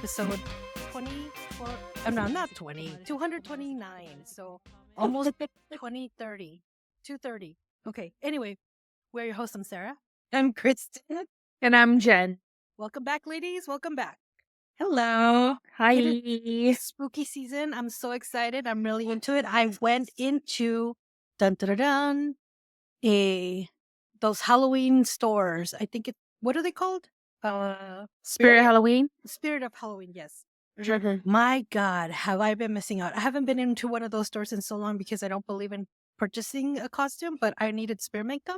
episode 24. No, not 20. 229. So almost 2030. 230. Okay. Anyway, we're your hosts. I'm Sarah. I'm Kristen. And I'm Jen. Welcome back, ladies. Welcome back. Hello. Hi. Spooky season. I'm so excited. I'm really into it. I went into those Halloween stores. I think what are they called? Spirit Halloween. Spirit of Halloween, yes. Sure. My God, have I been missing out? I haven't been into one of those stores in so long because I don't believe in purchasing a costume, but I needed spirit makeup.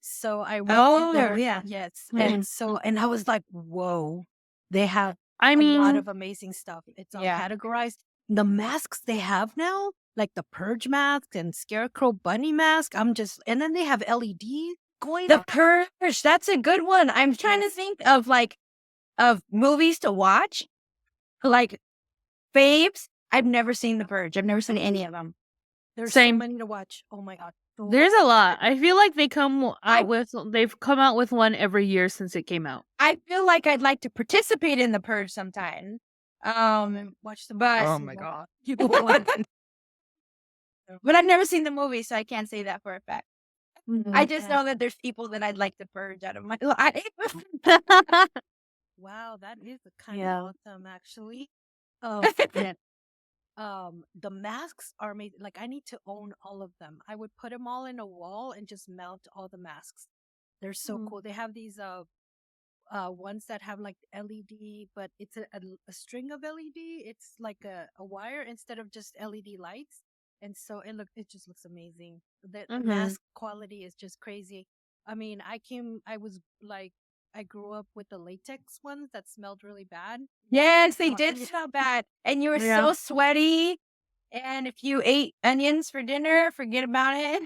So I went there. Yeah. Yes. Mhm. And I was like, whoa, they have I a lot mean, of amazing stuff. It's all Yeah. categorized. The masks they have now, like the Purge mask and Scarecrow Bunny mask, and then they have LED going The on. Purge, that's a good one. I'm trying to think of movies to watch. Like faves. I've never seen The Purge. I've never seen any of them. There's Same. so many to watch. Oh my God. There's a lot. I feel like they've come out with one every year since it came out. I feel like I'd like to participate in The Purge sometime. Watch the but movie. oh my God. But I've never seen the movie, so I can't say that for a fact. I just know that there's people that I'd like to purge out of my life. Wow, that is kind Yeah. of awesome, actually. The masks are made like I need to own all of them. I would put them all in a wall and just melt all the masks. They're so cool. They have these ones that have like LED, but it's a string of LED. It's like a wire instead of just LED lights, and so it just looks amazing. The mask quality is just crazy. I mean, I grew up with the latex ones that smelled really bad. Yes, they did smell bad. And you were so sweaty. And if you ate onions for dinner, forget about it.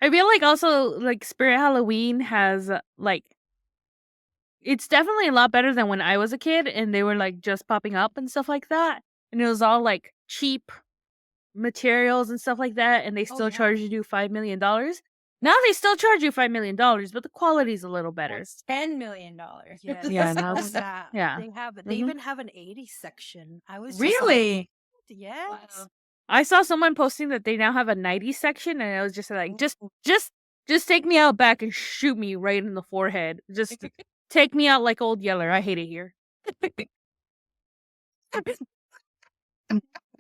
I feel like also like Spirit Halloween has it's definitely a lot better than when I was a kid and they were like just popping up and stuff like that. And it was all like cheap materials and stuff like that. And they still charge you $5 million. Now they still charge you $5 million, but the quality's a little better. It's $10 million. Yes. Yeah, now yeah. They even have an 80s section. I was really? Yes. Wow. I saw someone posting that they now have a 90s section, and I was just like, just take me out back and shoot me right in the forehead. Just take me out like Old Yeller. I hate it here.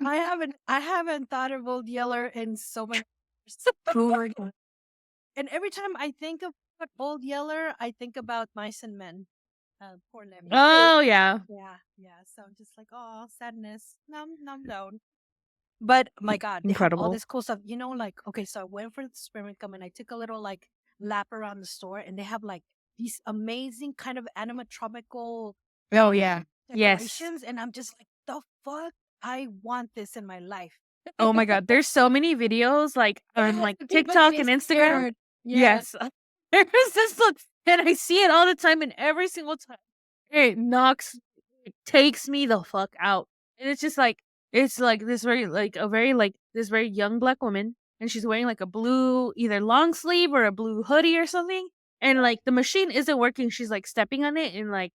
I haven't thought of Old Yeller in so many years. And every time I think of Old Yeller, I think about Mice and Men. Poor Lemmy. Oh, yeah. Yeah. So I'm just like, oh, sadness. Numb down. But my God, they have all this cool stuff. You know, like, okay, so I went for the spirit makeup and I took a little like lap around the store, and they have like these amazing kind of animatronical decorations. And I'm just like, the fuck? I want this in my life. Oh my God. There's so many videos like on like TikTok and Instagram. Yes. There's this look, and I see it all the time, and every single time it takes me the fuck out. And it's just like, it's like this this very young black woman, and she's wearing like a blue, either long sleeve or a blue hoodie or something. And like the machine isn't working. She's like stepping on it and like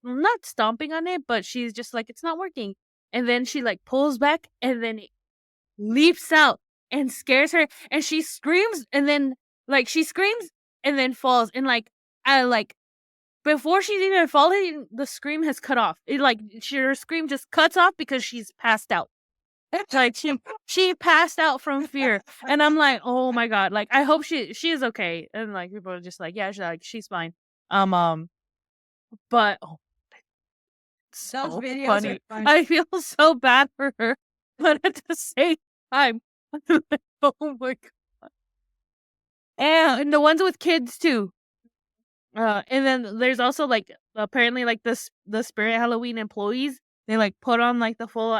not stomping on it, but she's just like, it's not working. And then she like pulls back, and then it leaps out and scares her, and she screams, and then falls, and before she's even falling, the scream has cut off. Her scream just cuts off because she's passed out. Like she passed out from fear, and I'm like, oh my God, like I hope she is okay. And like people are just like, yeah, she's fine. But so funny. I feel so bad for her, but at the same time, I'm like, oh my God. And the ones with kids too. And then there's also like apparently like the Spirit Halloween employees, they like put on like the full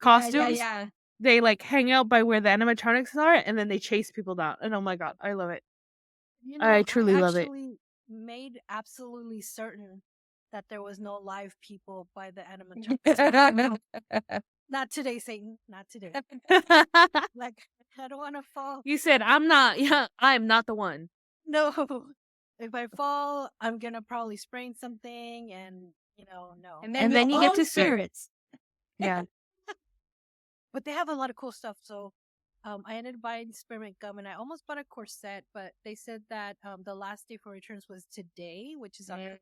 costumes. Yeah. They like hang out by where the animatronics are, and then they chase people down. And oh my God, I love it. You know, I truly love it. actually made absolutely certain that there was no live people by the animatronics. Not today, Satan. Not today. Like, I don't want to fall. You said I'm not the one. No. If I fall, I'm gonna probably sprain something, and No. And And then you get to spirits. Yeah. But they have a lot of cool stuff. So I ended up buying spearmint gum, and I almost bought a corset, but they said that the last day for returns was today, which is October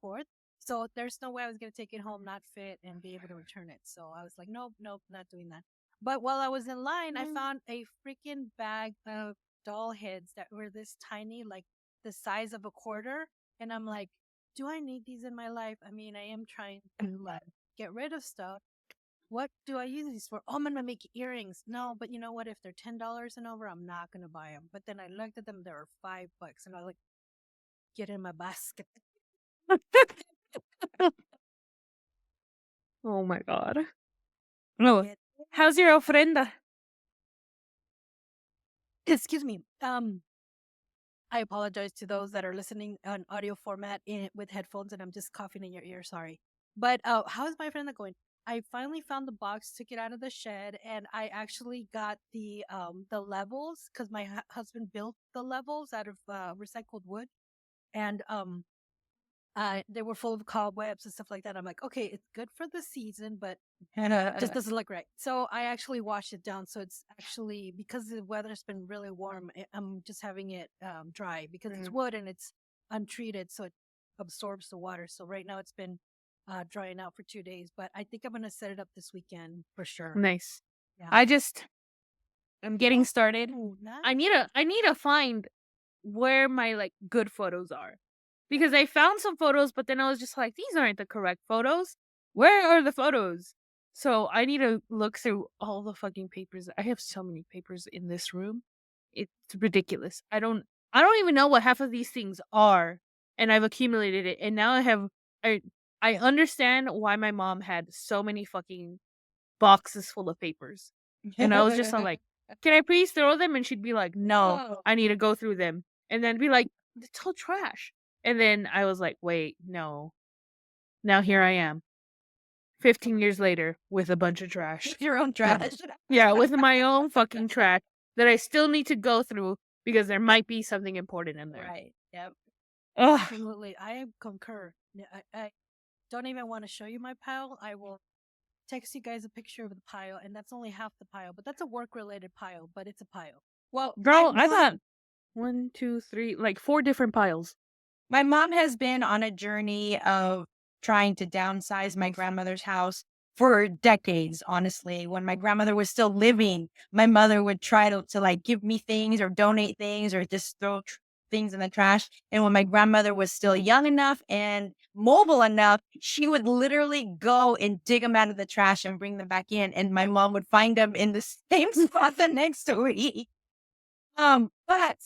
4th. So there's no way I was going to take it home, not fit, and be able to return it. So I was like, nope, not doing that. But while I was in line, I found a freaking bag of doll heads that were this tiny, like the size of a quarter. And I'm like, do I need these in my life? I mean, I am trying to like get rid of stuff. What do I use these for? Oh, I'm gonna make earrings. No, but you know what? If they're $10 and over, I'm not gonna buy them. But then I looked at them; they were $5, and I was like, "Get in my basket." Oh my God. No. Get- How's your ofrenda? Excuse me. I apologize to those that are listening on audio format with headphones, and I'm just coughing in your ear. Sorry. But how is my friend going? I finally found the box, took it out of the shed, and I actually got the levels because my husband built the levels out of recycled wood, and they were full of cobwebs and stuff like that. I'm like, okay, it's good for the season, but just doesn't look right. So I actually washed it down. So it's actually, because the weather's been really warm, I'm just having it dry because it's wood and it's untreated, so it absorbs the water. So right now it's been drying out for 2 days, but I think I'm gonna set it up this weekend for sure. Nice. Yeah. I'm getting started. Ooh, nice. I need to find where my like good photos are. Because I found some photos, but then I was just like, these aren't the correct photos. Where are the photos? So I need to look through all the fucking papers. I have so many papers in this room. It's ridiculous. I don't even know what half of these things are. And I've accumulated it. And now I understand why my mom had so many fucking boxes full of papers. And I was just all like, can I please throw them? And she'd be like, no, I need to go through them. And then be like, it's all trash. And then I was like, wait, no. Now here I am, 15 years later, with a bunch of trash. Your own trash. Yeah, with my own fucking trash that I still need to go through because there might be something important in there. Right. Yep. Ugh. Absolutely. I concur. I don't even want to show you my pile. I will text you guys a picture of the pile, and that's only half the pile, but that's a work-related pile, but it's a pile. Well, Girl, I thought 1, 2, 3, like 4 different piles. my mom has been on a journey of trying to downsize my grandmother's house for decades, honestly. When my grandmother was still living, my mother would try to like give me things or donate things or just throw things in the trash. And when my grandmother was still young enough and mobile enough, she would literally go and dig them out of the trash and bring them back in. And my mom would find them in the same spot the next week. But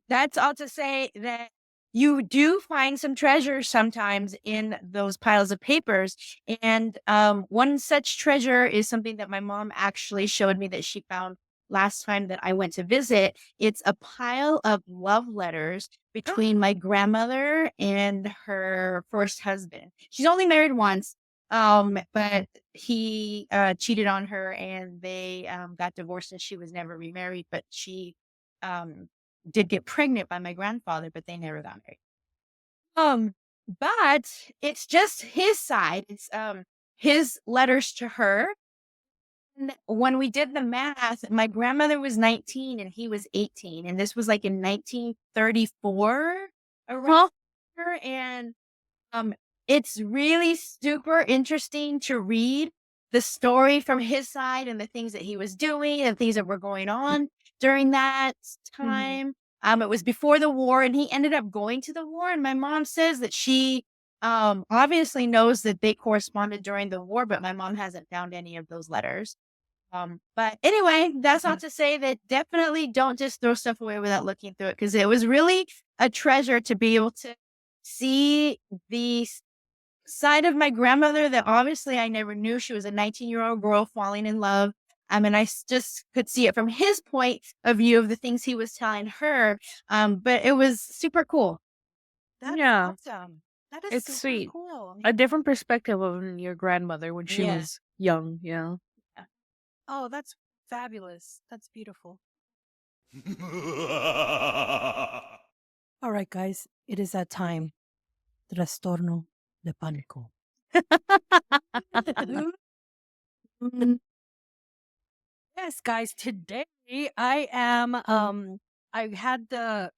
that's all to say that you do find some treasures sometimes in those piles of papers. And one such treasure is something that my mom actually showed me that she found last time that I went to visit. It's a pile of love letters between my grandmother and her first husband. She's only married once, but he cheated on her and they got divorced and she was never remarried, but she did get pregnant by my grandfather, but they never got married. But it's just his side. It's his letters to her. And when we did the math, my grandmother was 19 and he was 18. And this was like in 1934 around here. And it's really super interesting to read the story from his side and the things that he was doing and things that were going on during that time. It was before the war and he ended up going to the war. And my mom says that she obviously knows that they corresponded during the war, but my mom hasn't found any of those letters. But anyway, that's not to say that definitely don't just throw stuff away without looking through it, because it was really a treasure to be able to see the side of my grandmother that obviously I never knew. She was a 19-year-old girl falling in love. And I just could see it from his point of view of the things he was telling her. But it was super cool. That's Yeah. awesome. That is It's super sweet. cool. A different perspective of your grandmother when she Yeah. was young, yeah. Oh, that's fabulous. That's beautiful. All right, guys, it is that time. Trastorno de pánico. Mm. Yes, guys, today I am I had the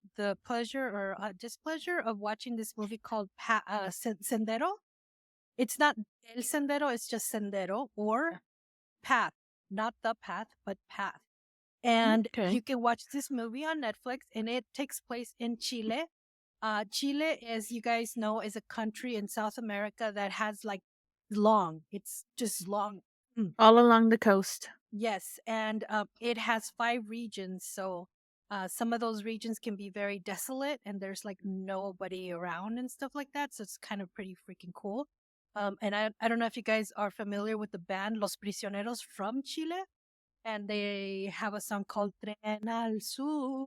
pleasure or displeasure of watching this movie called Sendero. It's not El Sendero, it's just Sendero or Path, not the path, but Path. And Okay. you can watch this movie on Netflix, and it takes place in Chile. Chile, as you guys know, is a country in South America that has like it's just long. All along the coast. Yes, and it has 5 regions. So some of those regions can be very desolate, and there's like nobody around and stuff like that. So it's kind of pretty freaking cool. And I don't know if you guys are familiar with the band Los Prisioneros from Chile, and they have a song called Tren al Sur.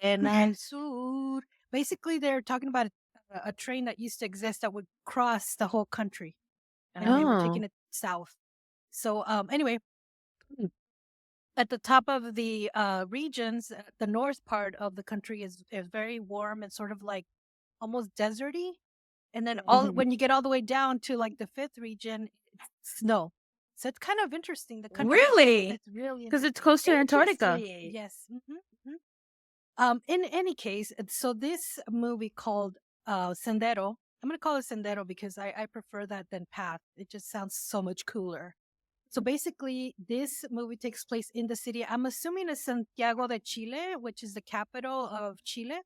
Tren al Sur. Basically, they're talking about a train that used to exist that would cross the whole country, and they were taking Oh. it south. So anyway, at the top of the regions, the north part of the country is very warm and sort of like almost deserty. And then when you get all the way down to like the 5th region, it's snow. So it's kind of interesting. The country, Really? it's really Because it's close to Antarctica. Interesting. yes. In any case, so this movie called Sendero. I'm gonna call it Sendero because I prefer that than Path. It just sounds so much cooler. So basically, this movie takes place in the city. I'm assuming it's Santiago de Chile, which is the capital of Chile.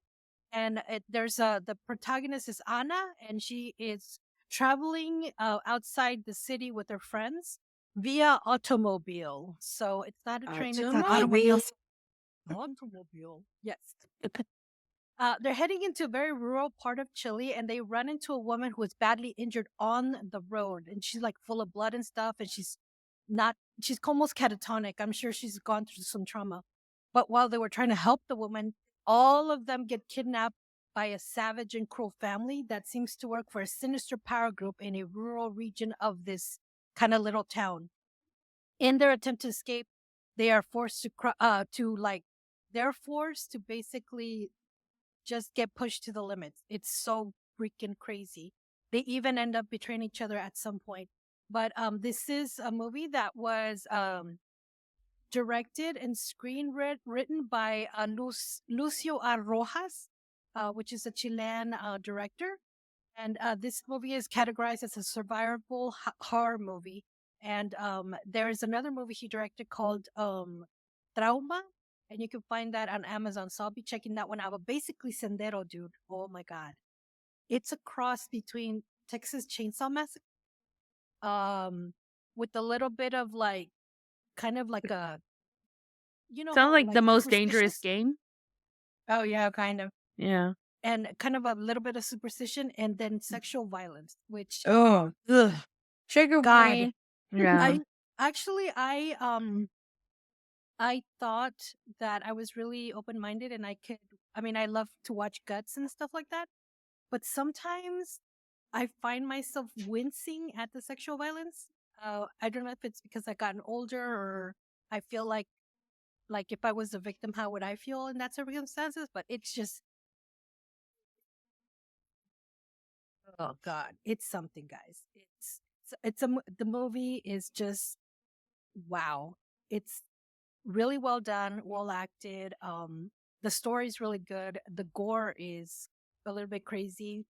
And there's the protagonist is Ana, and she is traveling outside the city with her friends via automobile. So it's not a train; it's an automobile. Automobile, yes. They're heading into a very rural part of Chile, and they run into a woman who is badly injured on the road, and she's like full of blood and stuff, and she's almost catatonic. I'm sure she's gone through some trauma. But while they were trying to help the woman, all of them get kidnapped by a savage and cruel family that seems to work for a sinister power group in a rural region of this kind of little town. In their attempt to escape, they are forced they're forced to basically just get pushed to the limits. It's so freaking crazy. They even end up betraying each other at some point. But this is a movie that was directed and written by Lucio Rojas, which is a Chilean director. And this movie is categorized as a survivable horror movie. And there is another movie he directed called Trauma, and you can find that on Amazon. So I'll be checking that one out. But basically, Sendero, dude, oh my god, it's a cross between Texas Chainsaw Massacre, with a little bit of like, kind of like a, Sounds how, like the most dangerous superstitious? game. Oh yeah, kind of. Yeah. And kind of a little bit of superstition, and then sexual violence, which Oh, ugh. Trigger God. warning. Yeah. I thought that I was really open minded, and I love to watch guts and stuff like that. But sometimes I find myself wincing at the sexual violence. I don't know if it's because I've gotten older, or I feel like if I was a victim, how would I feel in that circumstances? But it's just, oh God, it's something, guys. The movie is just, wow. It's really well done, well acted. The story's really good. The gore is a little bit crazy.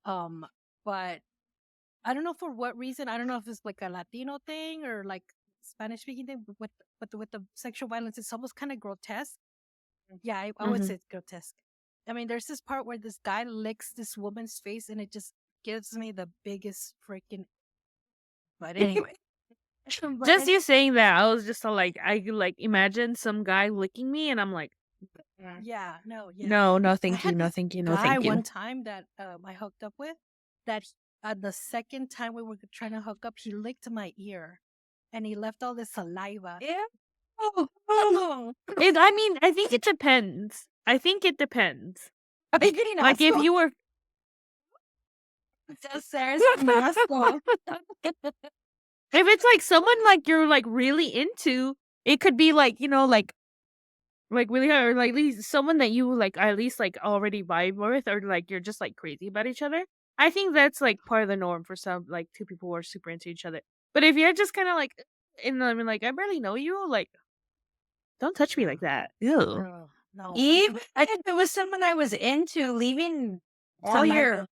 But I don't know for what reason. I don't know if it's like a Latino thing or like Spanish speaking thing. But with the sexual violence, it's almost kind of grotesque. Yeah, I would say it's grotesque. I mean, there's this part where this guy licks this woman's face, and it just gives me the biggest freaking. But anyway. Just you saying that, I was just like, I like imagine some guy licking me, and I'm like, Yeah, no, yeah. No, I thank you, had no, this thank you, no, guy thank you. one time that I hooked up with, that the second time we were trying to hook up, he licked my ear, and he left all this saliva. Yeah. Oh. I mean, I think it depends. Like if you were, if it's like someone like you're like really into, it could be like, like really, or like at least someone that you like at least like already vibe with, or like you're just like crazy about each other. I think that's like part of the norm for some, like, two people who are super into each other. But if you're just kind of like, like, I barely know you, like, don't touch me like that. Ew. Oh, no. Even if it was someone I was into, leaving all Saliva. your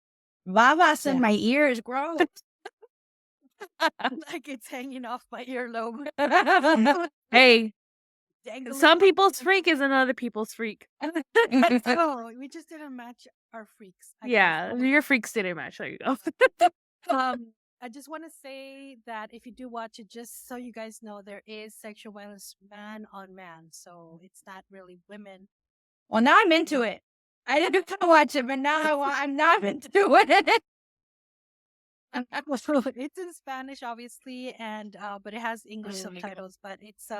lavas in Yeah. my ears, gross. Like it's hanging off my earlobe. Hey, Dangling. some people's freak is another people's freak. Oh, we just didn't match our freaks. I guess. Yeah, your freaks didn't match. There you go. I just want to say that if you do watch it, just so you guys know, there is sexual violence man on man. So it's not really women. Well, now I'm into it. I didn't want to watch it, but now I'm not into it. It's in Spanish, obviously, and but it has English subtitles. But it's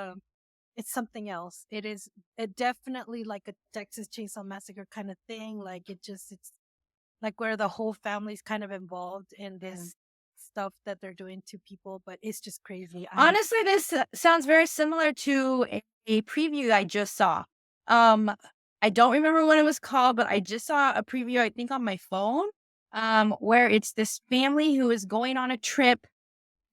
something else. It definitely like a Texas Chainsaw Massacre kind of thing. Like it's like where the whole family's kind of involved in this stuff that they're doing to people, but it's just crazy. Honestly, this sounds very similar to a preview I just saw. I don't remember what it was called, but I just saw a preview, I think, on my phone, where it's this family who is going on a trip,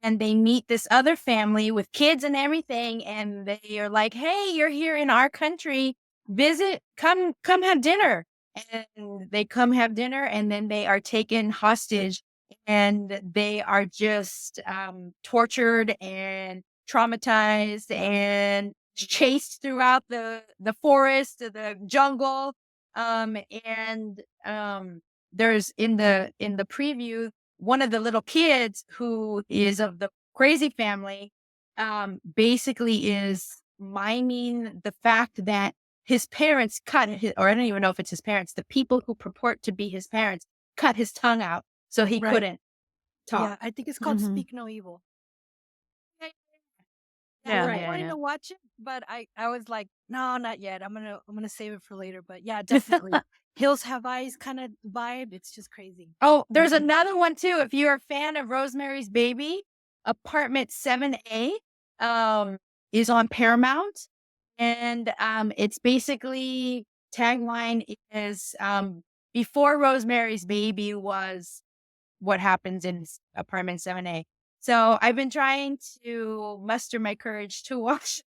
and they meet this other family with kids and everything, and they are like, "Hey, you're here in our country. Visit, come have dinner." And they come have dinner, and then they are taken hostage, and they are just tortured and traumatized and chased throughout the forest, the jungle. There's in the preview, one of the little kids who is of the crazy family, basically is miming the fact that his parents cut his, or I don't even know if it's his parents, the people who purport to be his parents cut his tongue out so he couldn't talk. Yeah, I think it's called Speak No Evil. Yeah, I wanted to watch it, but I was like, no, not yet. I'm gonna save it for later. But yeah, definitely. Hills Have Eyes kind of vibe. It's just crazy. Oh, there's another one too. If you're a fan of Rosemary's Baby, Apartment 7A is on Paramount. And it's basically, tagline is before Rosemary's Baby was what happens in Apartment 7A. So I've been trying to muster my courage to watch.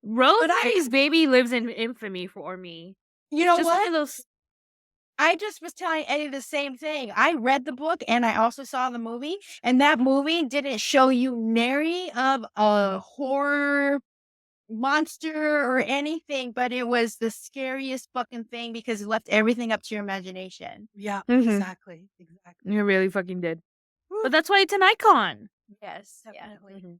Rosemary's Baby lives in infamy for me. You know Just what? one of those. I just was telling Eddie the same thing. I read the book and I also saw the movie, and that movie didn't show you nary of a horror monster or anything, but it was the scariest fucking thing because it left everything up to your imagination. Yeah, exactly. You really fucking did. But that's why it's an icon. Yes, definitely.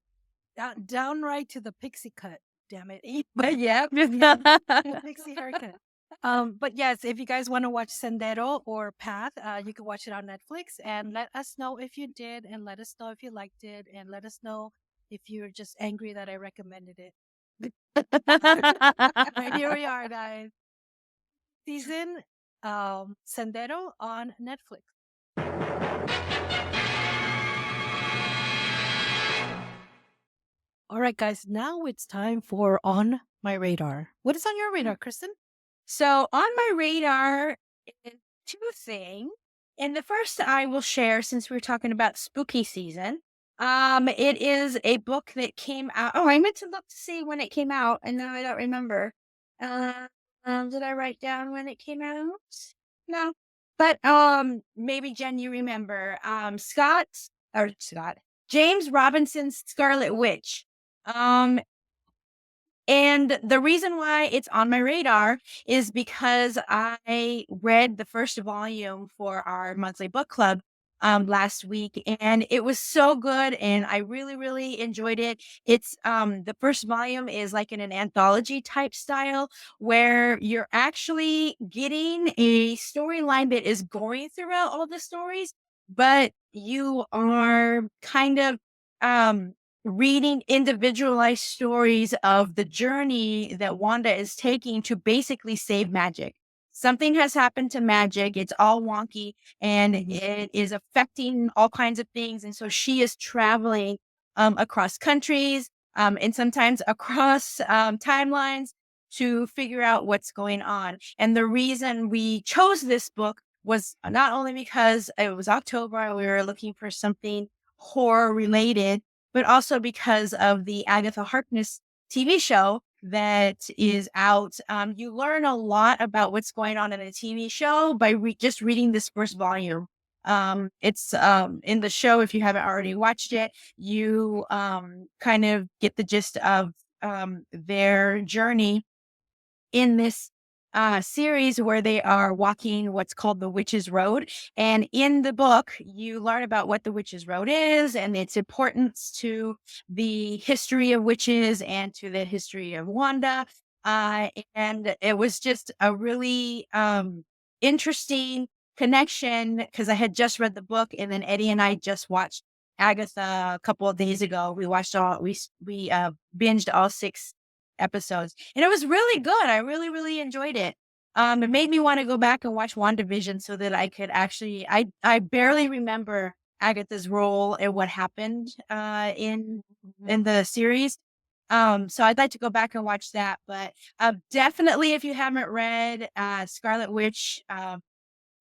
Downright to the pixie cut, damn it. But yeah, Pixie haircut. But yes, if you guys want to watch Sendero or Path, you can watch it on Netflix, and let us know if you did, and let us know if you liked it, and let us know if you're just angry that I recommended it. Right, here we are, guys. Season Sendero on Netflix. All right, guys, now it's time for On My Radar. What is on your radar, Kristen? So on my radar is two things. And the first I will share, since we're talking about spooky season, it is a book that came out. Oh, I meant to look to see when it came out, and now I don't remember. Did I write down when it came out? No. But maybe Jen, you remember. James Robinson's Scarlet Witch. And the reason why it's on my radar is because I read the first volume for our monthly book club last week, and it was so good, and I really, really enjoyed it. It's the first volume is like in an anthology type style where you're actually getting a storyline that is going throughout all the stories, but you are kind of reading individualized stories of the journey that Wanda is taking to basically save magic. Something has happened to magic. It's all wonky and it is affecting all kinds of things. And so she is traveling across countries and sometimes across timelines to figure out what's going on. And the reason we chose this book was not only because it was October and we were looking for something horror related, but also because of the Agatha Harkness TV show that is out. You learn a lot about what's going on in a TV show by just reading this first volume. It's in the show, if you haven't already watched it, you kind of get the gist of their journey in this series where they are walking what's called the Witch's Road. And in the book, you learn about what the Witch's Road is and its importance to the history of witches and to the history of Wanda. And it was just a really interesting connection because I had just read the book, and then Eddie and I just watched Agatha a couple of days ago. We watched we binged all 6 episodes, and it was really good. I really, really enjoyed it. It made me want to go back and watch WandaVision so that I could actually, I barely remember Agatha's role and what happened in the series. So I'd like to go back and watch that, but definitely if you haven't read Scarlet Witch,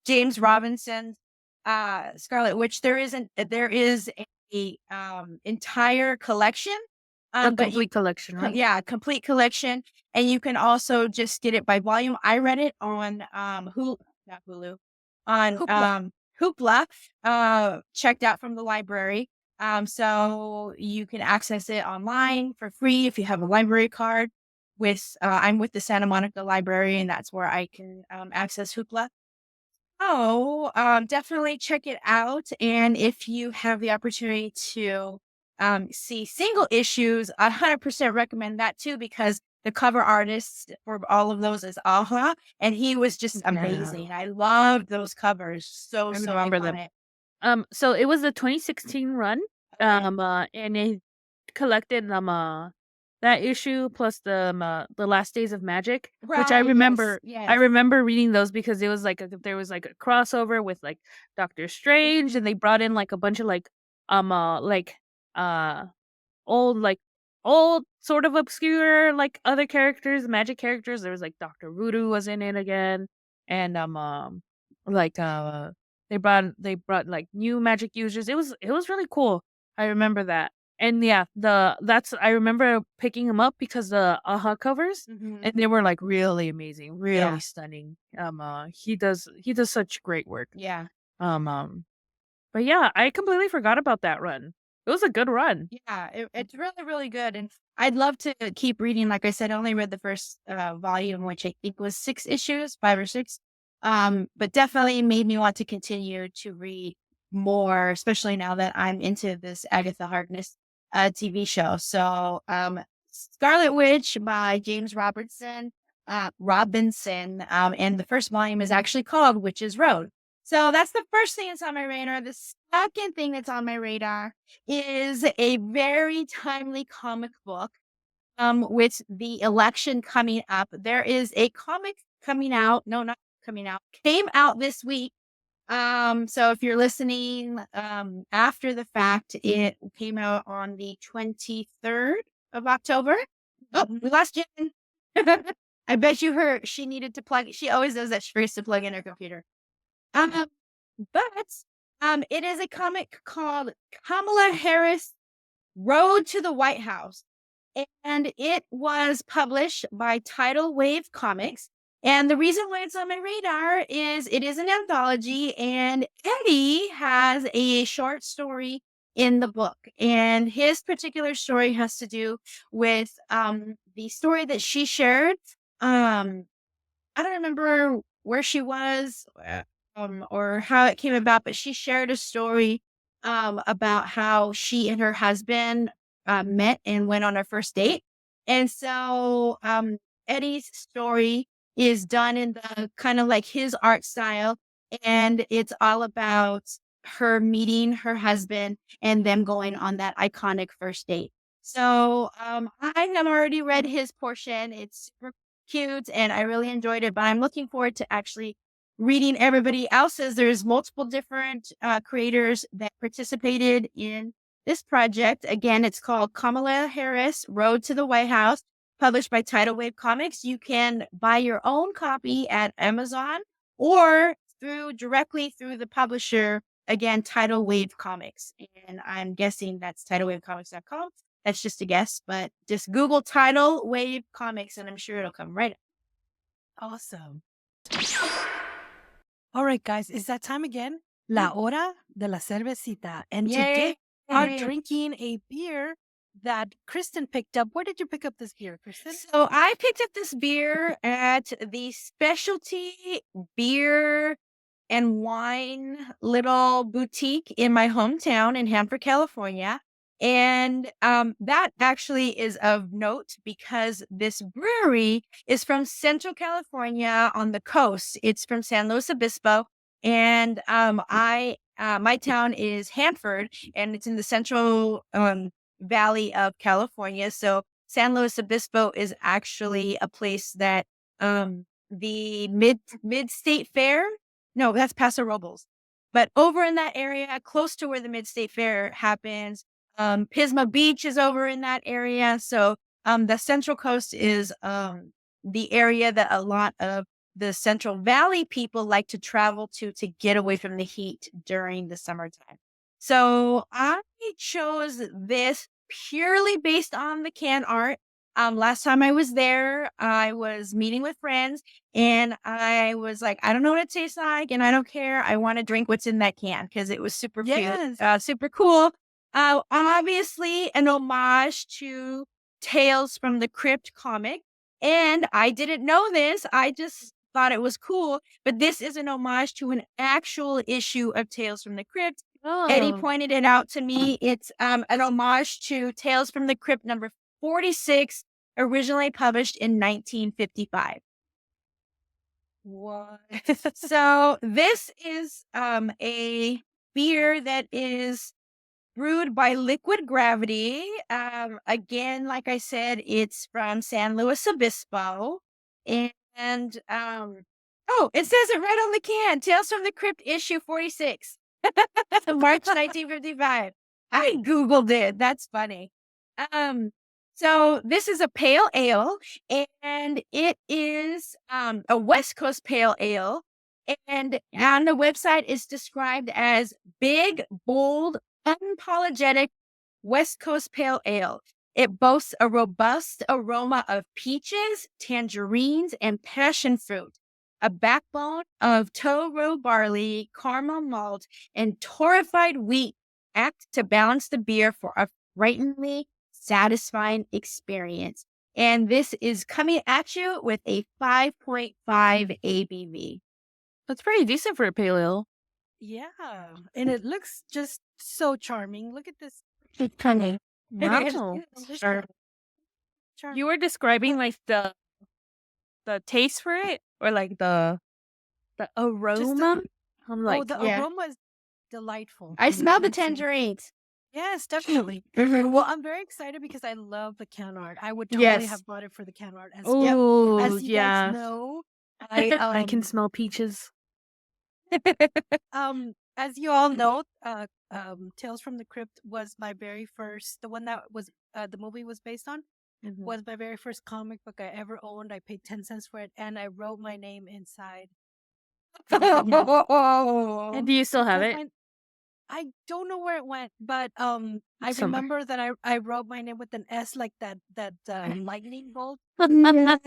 James Robinson's Scarlet Witch, there is a entire collection. A complete collection, right? Yeah, complete collection. And you can also just get it by volume. I read it on Hoopla, checked out from the library. So you can access it online for free if you have a library card. I'm with the Santa Monica Library, and that's where I can access Hoopla. Oh, definitely check it out. And if you have the opportunity to see single issues, I 100% recommend that too, because the cover artist for all of those is HORA, and he was just amazing. I loved those covers. So remember them. iconic. So it was a 2016 run. Okay. And it collected that issue plus the Last Days of Magic, which I remember. Yes. I remember reading those because it was like there was like a crossover with like Doctor Strange, and they brought in like a bunch of old sort of obscure like other characters, magic characters. There was like Dr. Voodoo was in it again, and they brought like new magic users. It was really cool. I remember that. And yeah, I remember picking them up because the AHA covers, and they were like really amazing, really stunning. He does such great work. Yeah. But yeah, I completely forgot about that run. It was a good run. Yeah, it's really, really good. And I'd love to keep reading. Like I said, I only read the first volume, which I think was 6 issues, 5 or 6. But definitely made me want to continue to read more, especially now that I'm into this Agatha Harkness TV show. So Scarlet Witch by James Robinson, and the first volume is actually called Witch's Road. So that's the first thing that's on my radar. The second thing that's on my radar is a very timely comic book. With the election coming up, there is a comic coming out. No, not coming out. Came out this week. So if you're listening after the fact, it came out on the 23rd of October. Oh, we lost Jen. I bet you she needed to plug. She always does that. She forgets to plug in her computer. But it is a comic called Kamala Harris Road to the White House. And it was published by Tidal Wave Comics. And the reason why it's on my radar is it is an anthology, and Eddie has a short story in the book. And his particular story has to do with the story that she shared. I don't remember where she was or how it came about, but she shared a story about how she and her husband met and went on a first date. And so Eddie's story is done in the kind of like his art style, and it's all about her meeting her husband and them going on that iconic first date. So I have already read his portion. It's super cute and I really enjoyed it, but I'm looking forward to actually reading everybody else's. There's multiple different creators that participated in this project. Again, it's called Kamala Harris Road to the White House, published by Tidal Wave Comics. You can buy your own copy at Amazon or directly through the publisher, again, Tidal Wave Comics. And I'm guessing that's tidalwavecomics.com. That's just a guess, but just Google Tidal Wave Comics and I'm sure it'll come right up. Awesome. All right, guys, it's that time again. La hora de la cervecita. And today I'm drinking a beer that Kristen picked up. Where did you pick up this beer, Kristen? So I picked up this beer at the specialty beer and wine little boutique in my hometown in Hanford, California. And that actually is of note because this brewery is from Central California on the coast. It's from San Luis Obispo. And my town is Hanford, and it's in the Central Valley of California. So San Luis Obispo is actually a place that the mid-state fair. No, that's Paso Robles. But over in that area, close to where the Mid-State Fair happens, Pismo Beach is over in that area. So the Central Coast is the area that a lot of the Central Valley people like to travel to get away from the heat during the summertime. So I chose this purely based on the can art. Last time I was there, I was meeting with friends and I was like, I don't know what it tastes like and I don't care. I want to drink what's in that can because it was super cute, super cool. Obviously an homage to Tales from the Crypt comic. And I didn't know this. I just thought it was cool. But this is an homage to an actual issue of Tales from the Crypt. Eddie pointed it out to me. It's an homage to Tales from the Crypt number 46, originally published in 1955. What? So this is a beer that is brewed by Liquid Gravity. Again, like I said, it's from San Luis Obispo. And it says it right on the can. Tales from the Crypt issue 46. March 1955. I Googled it. That's funny. So this is a pale ale, and it is a West Coast pale ale. And on the website, it's described as big, bold, unapologetic West Coast pale ale. It boasts a robust aroma of peaches, tangerines, and passion fruit, a backbone of Toro barley, caramel malt, and torrefied wheat act to balance the beer for a frighteningly satisfying experience. And this is coming at you with a 5.5 ABV. That's pretty decent for a pale ale. Yeah. And it looks just so charming. Look at this. It's funny. Wow. You were describing like the taste for it or like the aroma? I'm like, the aroma is delightful. I smell the tangerines. Yes, definitely. Well, I'm very excited because I love the can art. I would totally have bought it for the can art. As you guys know, I can smell peaches. As you all know, Tales from the Crypt was my very first, the one that was the movie was based on, was my very first comic book I ever owned. I paid 10 cents for it, and I wrote my name inside. And do you still have it? I don't know where it went, but I remember that I wrote my name with an S, like that lightning bolt from the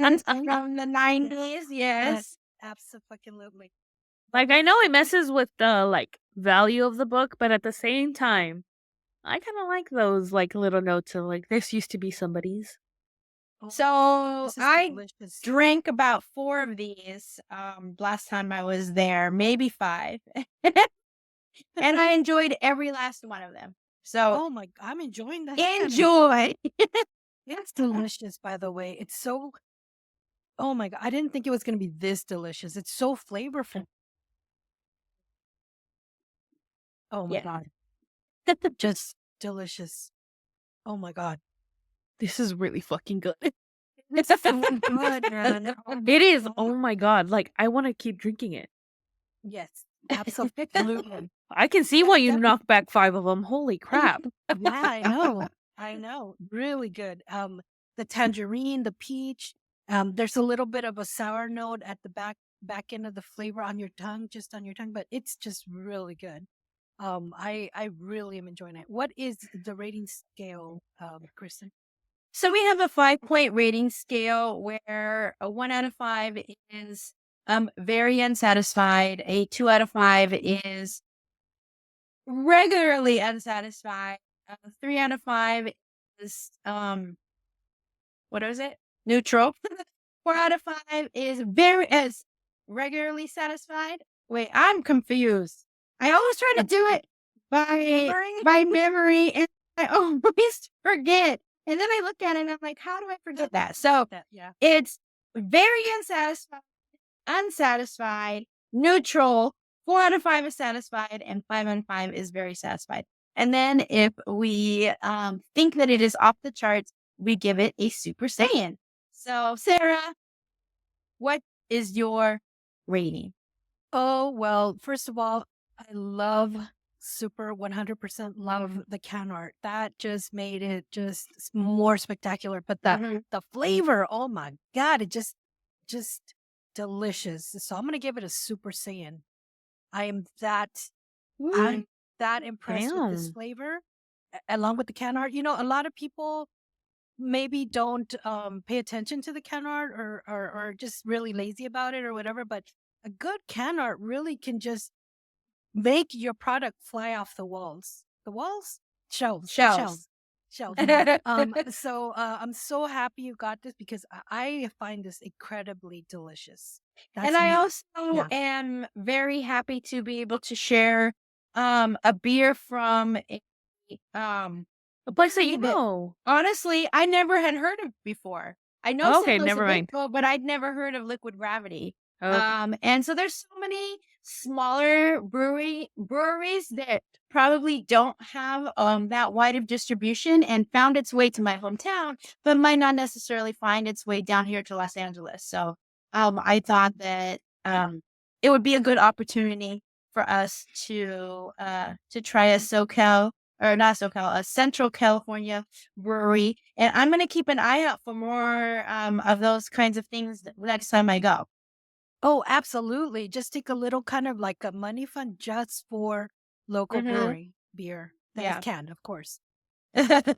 90s. Yes, absolutely. Like I know it messes with the like value of the book, but at the same time, I kind of like those like little notes of like this used to be somebody's. So I drank about 4 of these last time I was there, maybe 5. And I enjoyed every last one of them. So I'm enjoying that. Enjoy. It's delicious, by the way. It's so, oh my God. I didn't think it was going to be this delicious. It's so flavorful. Oh my God. Just delicious. Oh my God. This is really fucking good. It's so good, man. It is. Oh my God. Like I want to keep drinking it. Yes, absolutely. I can see why you knocked back 5 of them. Holy crap. Yeah, I know. Really good. The tangerine, the peach. There's a little bit of a sour note at the back back end of the flavor on your tongue, just on your tongue, but it's just really good. I really am enjoying it. What is the rating scale, Kristen? So we have a 5-point rating scale where a 1 out of 5 is very unsatisfied. A 2 out of 5 is regularly unsatisfied. 3 out of 5 is what is it? Neutral. 4 out of 5 is regularly satisfied. Wait, I'm confused. I always try to do it by memory, and I always forget. And then I look at it and I'm like, how do I forget that? So it's very unsatisfied, neutral, 4 out of 5 is satisfied, and 5 out of 5 is very satisfied. And then if we think that it is off the charts, we give it a Super Saiyan. So, Sarah, what is your rating? Oh, well, first of all, I love super 100% love the can art. That just made it just more spectacular. But the flavor, oh my God, it just delicious. So I'm going to give it a Super Saiyan. I'm that impressed with this flavor along with the can art. You know, a lot of people maybe don't pay attention to the can art or just really lazy about it or whatever, but a good can art really can just make your product fly off the walls. The walls? Shelves. So I'm so happy you got this because I find this incredibly delicious. And I also am very happy to be able to share a beer from a place that you know. Honestly, I never had heard of before. I know never mind. But I'd never heard of Liquid Gravity. And so there's so many smaller breweries that probably don't have that wide of distribution and found its way to my hometown, but might not necessarily find its way down here to Los Angeles. So I thought that it would be a good opportunity for us to try a Central California brewery. And I'm going to keep an eye out for more of those kinds of things next time I go. Oh, absolutely. Just take a little kind of like a money fund just for local brewery beer. That is canned, of course. What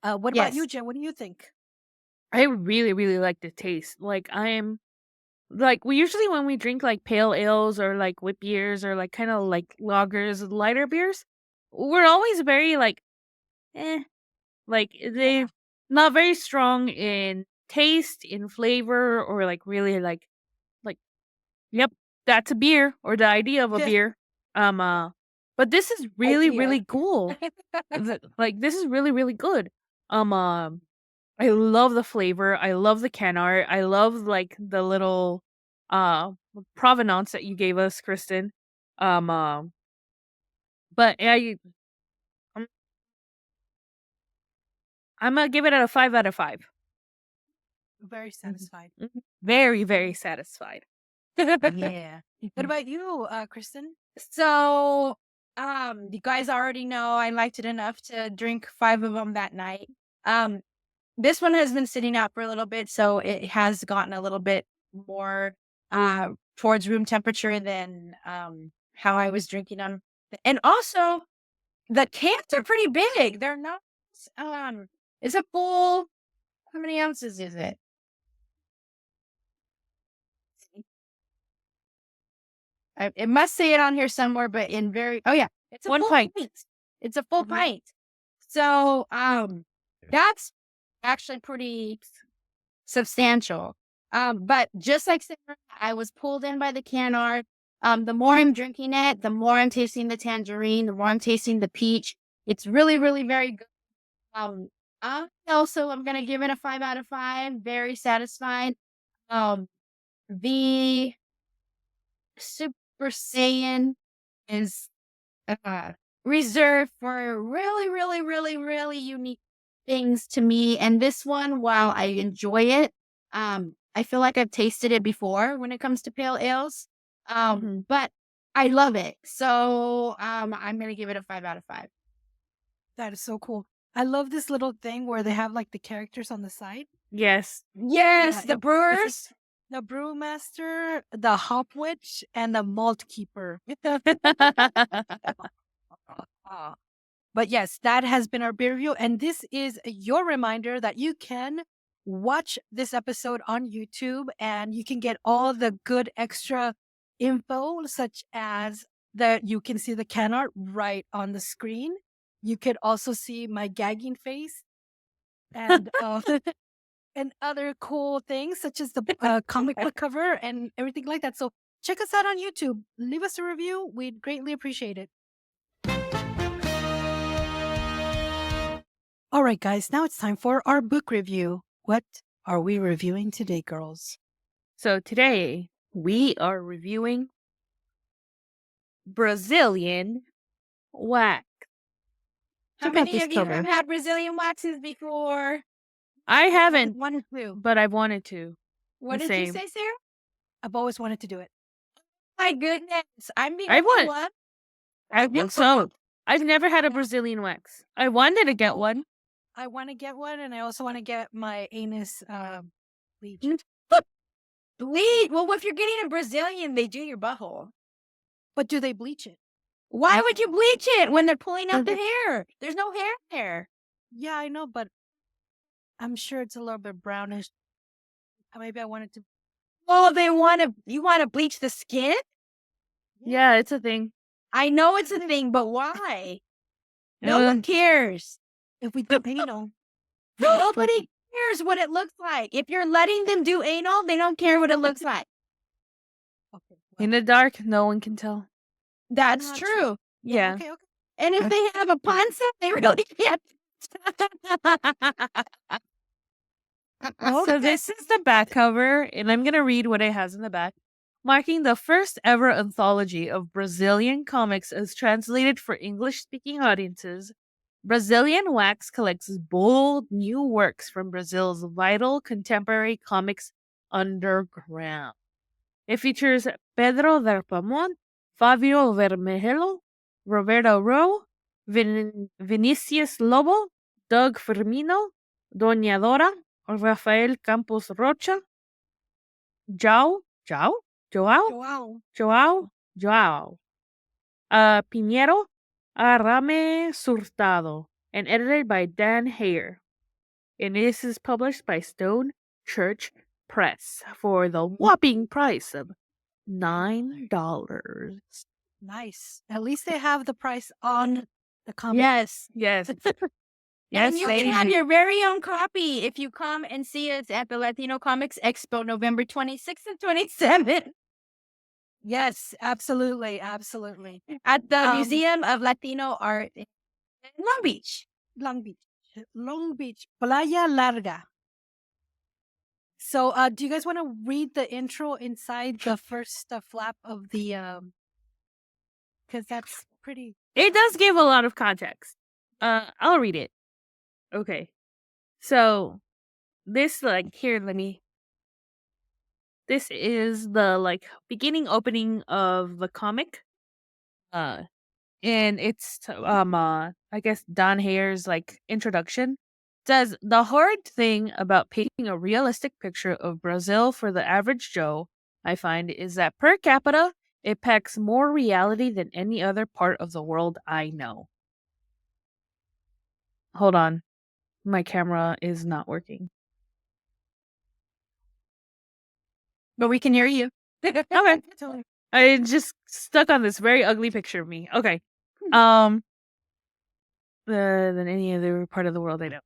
about you, Jen? What do you think? I really, really like the taste. Like we usually when we drink like pale ales or like wit beers or like kind of like lagers, lighter beers, we're always very like, like they're not very strong in taste, in flavor, or like really like, yep, that's a beer or the idea of a beer. But this is really, really cool. Like this is really, really good. I love the flavor. I love the can art. I love like the little provenance that you gave us, Kristen. But I'm gonna give it a 5 out of 5. Very satisfied. Very, very satisfied. Yeah. What about you, Kristen? So, you guys already know I liked it enough to drink 5 of them that night. This one has been sitting out for a little bit, so it has gotten a little bit more towards room temperature than how I was drinking them. And also, the cans are pretty big. They're not. It's a full. How many ounces is it? It must say it on here somewhere, but it's a 1 pint. It's a full pint. So that's actually pretty substantial. But just like Sarah, I was pulled in by the can art. The more I'm drinking it, the more I'm tasting the tangerine, the more I'm tasting the peach. It's really, really very good. I'm gonna give it a 5 out of 5. Very satisfied. The Super Saiyan is reserved for really, really, really, really unique things to me. And this one, while I enjoy it, I feel like I've tasted it before when it comes to pale ales. But I love it. So I'm going to give it a 5 out of 5. That is so cool. I love this little thing where they have like the characters on the side. Yes. Yes, the brewers. The brewmaster, the hop witch, and the malt keeper. But yes, that has been our beer review. And this is your reminder that you can watch this episode on YouTube and you can get all the good extra info, such as that you can see the can art right on the screen. You could also see my gagging face and and other cool things, such as the comic book cover and everything like that. So check us out on YouTube. Leave us a review. We'd greatly appreciate it. All right, guys, now it's time for our book review. What are we reviewing today, girls? So today we are reviewing Brazilian wax. How many of you have had Brazilian waxes before? I haven't, Wanted to. but I've wanted to. What did you say, Sarah? I've always wanted to do it. My goodness. I'm the I only want- one. I think so. I've never had a Brazilian wax. I wanted to get one. I want to get one, and I also want to get my anus bleached. Bleach. Well, if you're getting a Brazilian, they do your butthole. But do they bleach it? Why would you bleach it when they're pulling out the hair? There's no hair there. Yeah, I know, but I'm sure it's a little bit brownish. Maybe I wanted to. Oh, you want to bleach the skin? Yeah, it's a thing. I know it's a thing, but why? No one cares. If we do anal. Nobody cares what it looks like. If you're letting them do anal, they don't care what it looks like. Okay. In the dark, no one can tell. That's Not true. Yeah. Okay. And if they have a panza, they really can't. So this is the back cover, and I'm going to read what it has in the back. Marking the first ever anthology of Brazilian comics as translated for English-speaking audiences, Brazilian Wax collects bold new works from Brazil's vital contemporary comics underground. It features Pedro Verpamont, Fabio Vermelho, Roberto Roux, Vinicius Lobo, Doug Firmino, Doña Dora, Rafael Campos Rocha, Joao, Pinheiro, Arame Surtado, and edited by Dan Hare. And this is published by Stone Church Press for the whopping price of $9. Nice. At least they have the price on the comic. Yes. Yes. And you they can have your very own copy if you come and see us at the Latino Comics Expo, November 26th and 27th. Yes, absolutely. Absolutely. At the Museum of Latino Art in Long Beach. Long Beach. Playa Larga. So, do you guys want to read the intro inside the first flap of the, because that's pretty. It does give a lot of context. I'll read it. Okay. So, this, this is the, beginning opening of the comic. And it's, I guess Don Hare's, introduction. It says, the hard thing about painting a realistic picture of Brazil for the average Joe, I find, is that per capita, it packs more reality than any other part of the world I know. Hold on. My camera is not working. But we can hear you. Okay. I just stuck on this very ugly picture of me. Okay. Than any other part of the world I know.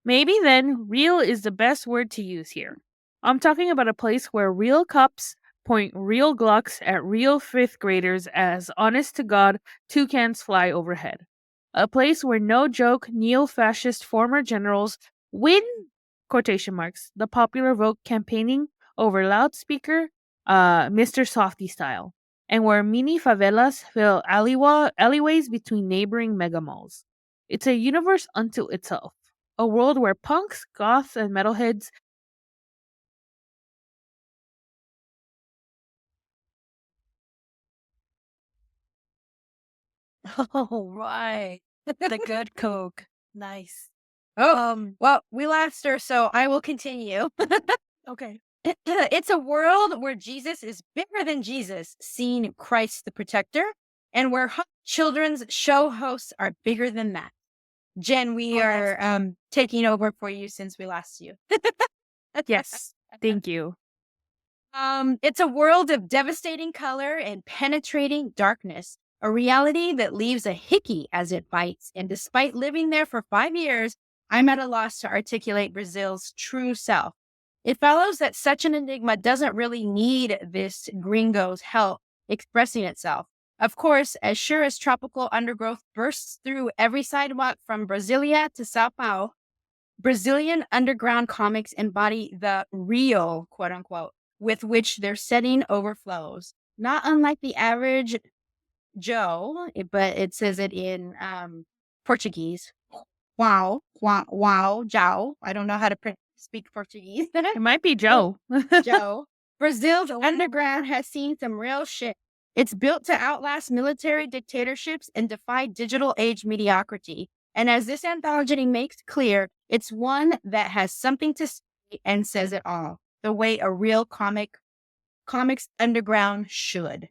Maybe then, real is the best word to use here. I'm talking about a place where real cops point real Glocks at real 5th graders as honest to God toucans fly overhead. A place where no joke neo-fascist former generals win, quotation marks, the popular vote campaigning over loudspeaker, Mr. Softy style, and where mini favelas fill alleyways between neighboring megamalls. It's a universe unto itself, a world where punks, goths, and metalheads Oh, right. The good Coke. Nice. Oh, well, we lost her, so I will continue. Okay. It's a world where Jesus is bigger than Jesus, seeing Christ the protector, and where children's show hosts are bigger than that. Jen, we are taking over for you since we lost you. Yes. Thank you. It's a world of devastating color and penetrating darkness, a reality that leaves a hickey as it bites. And despite living there for 5 years, I'm at a loss to articulate Brazil's true self. It follows that such an enigma doesn't really need this gringo's help expressing itself. Of course, as sure as tropical undergrowth bursts through every sidewalk from Brasilia to Sao Paulo, Brazilian underground comics embody the real, quote unquote, with which their setting overflows. Not unlike the average Joe, but it says it in Portuguese. Wow, wow, wow, Joe. I don't know how to speak Portuguese. It might be Joe. Joe. Brazil's underground has seen some real shit. It's built to outlast military dictatorships and defy digital age mediocrity. And as this anthology makes clear, it's one that has something to say and says it all, the way a real comics underground should.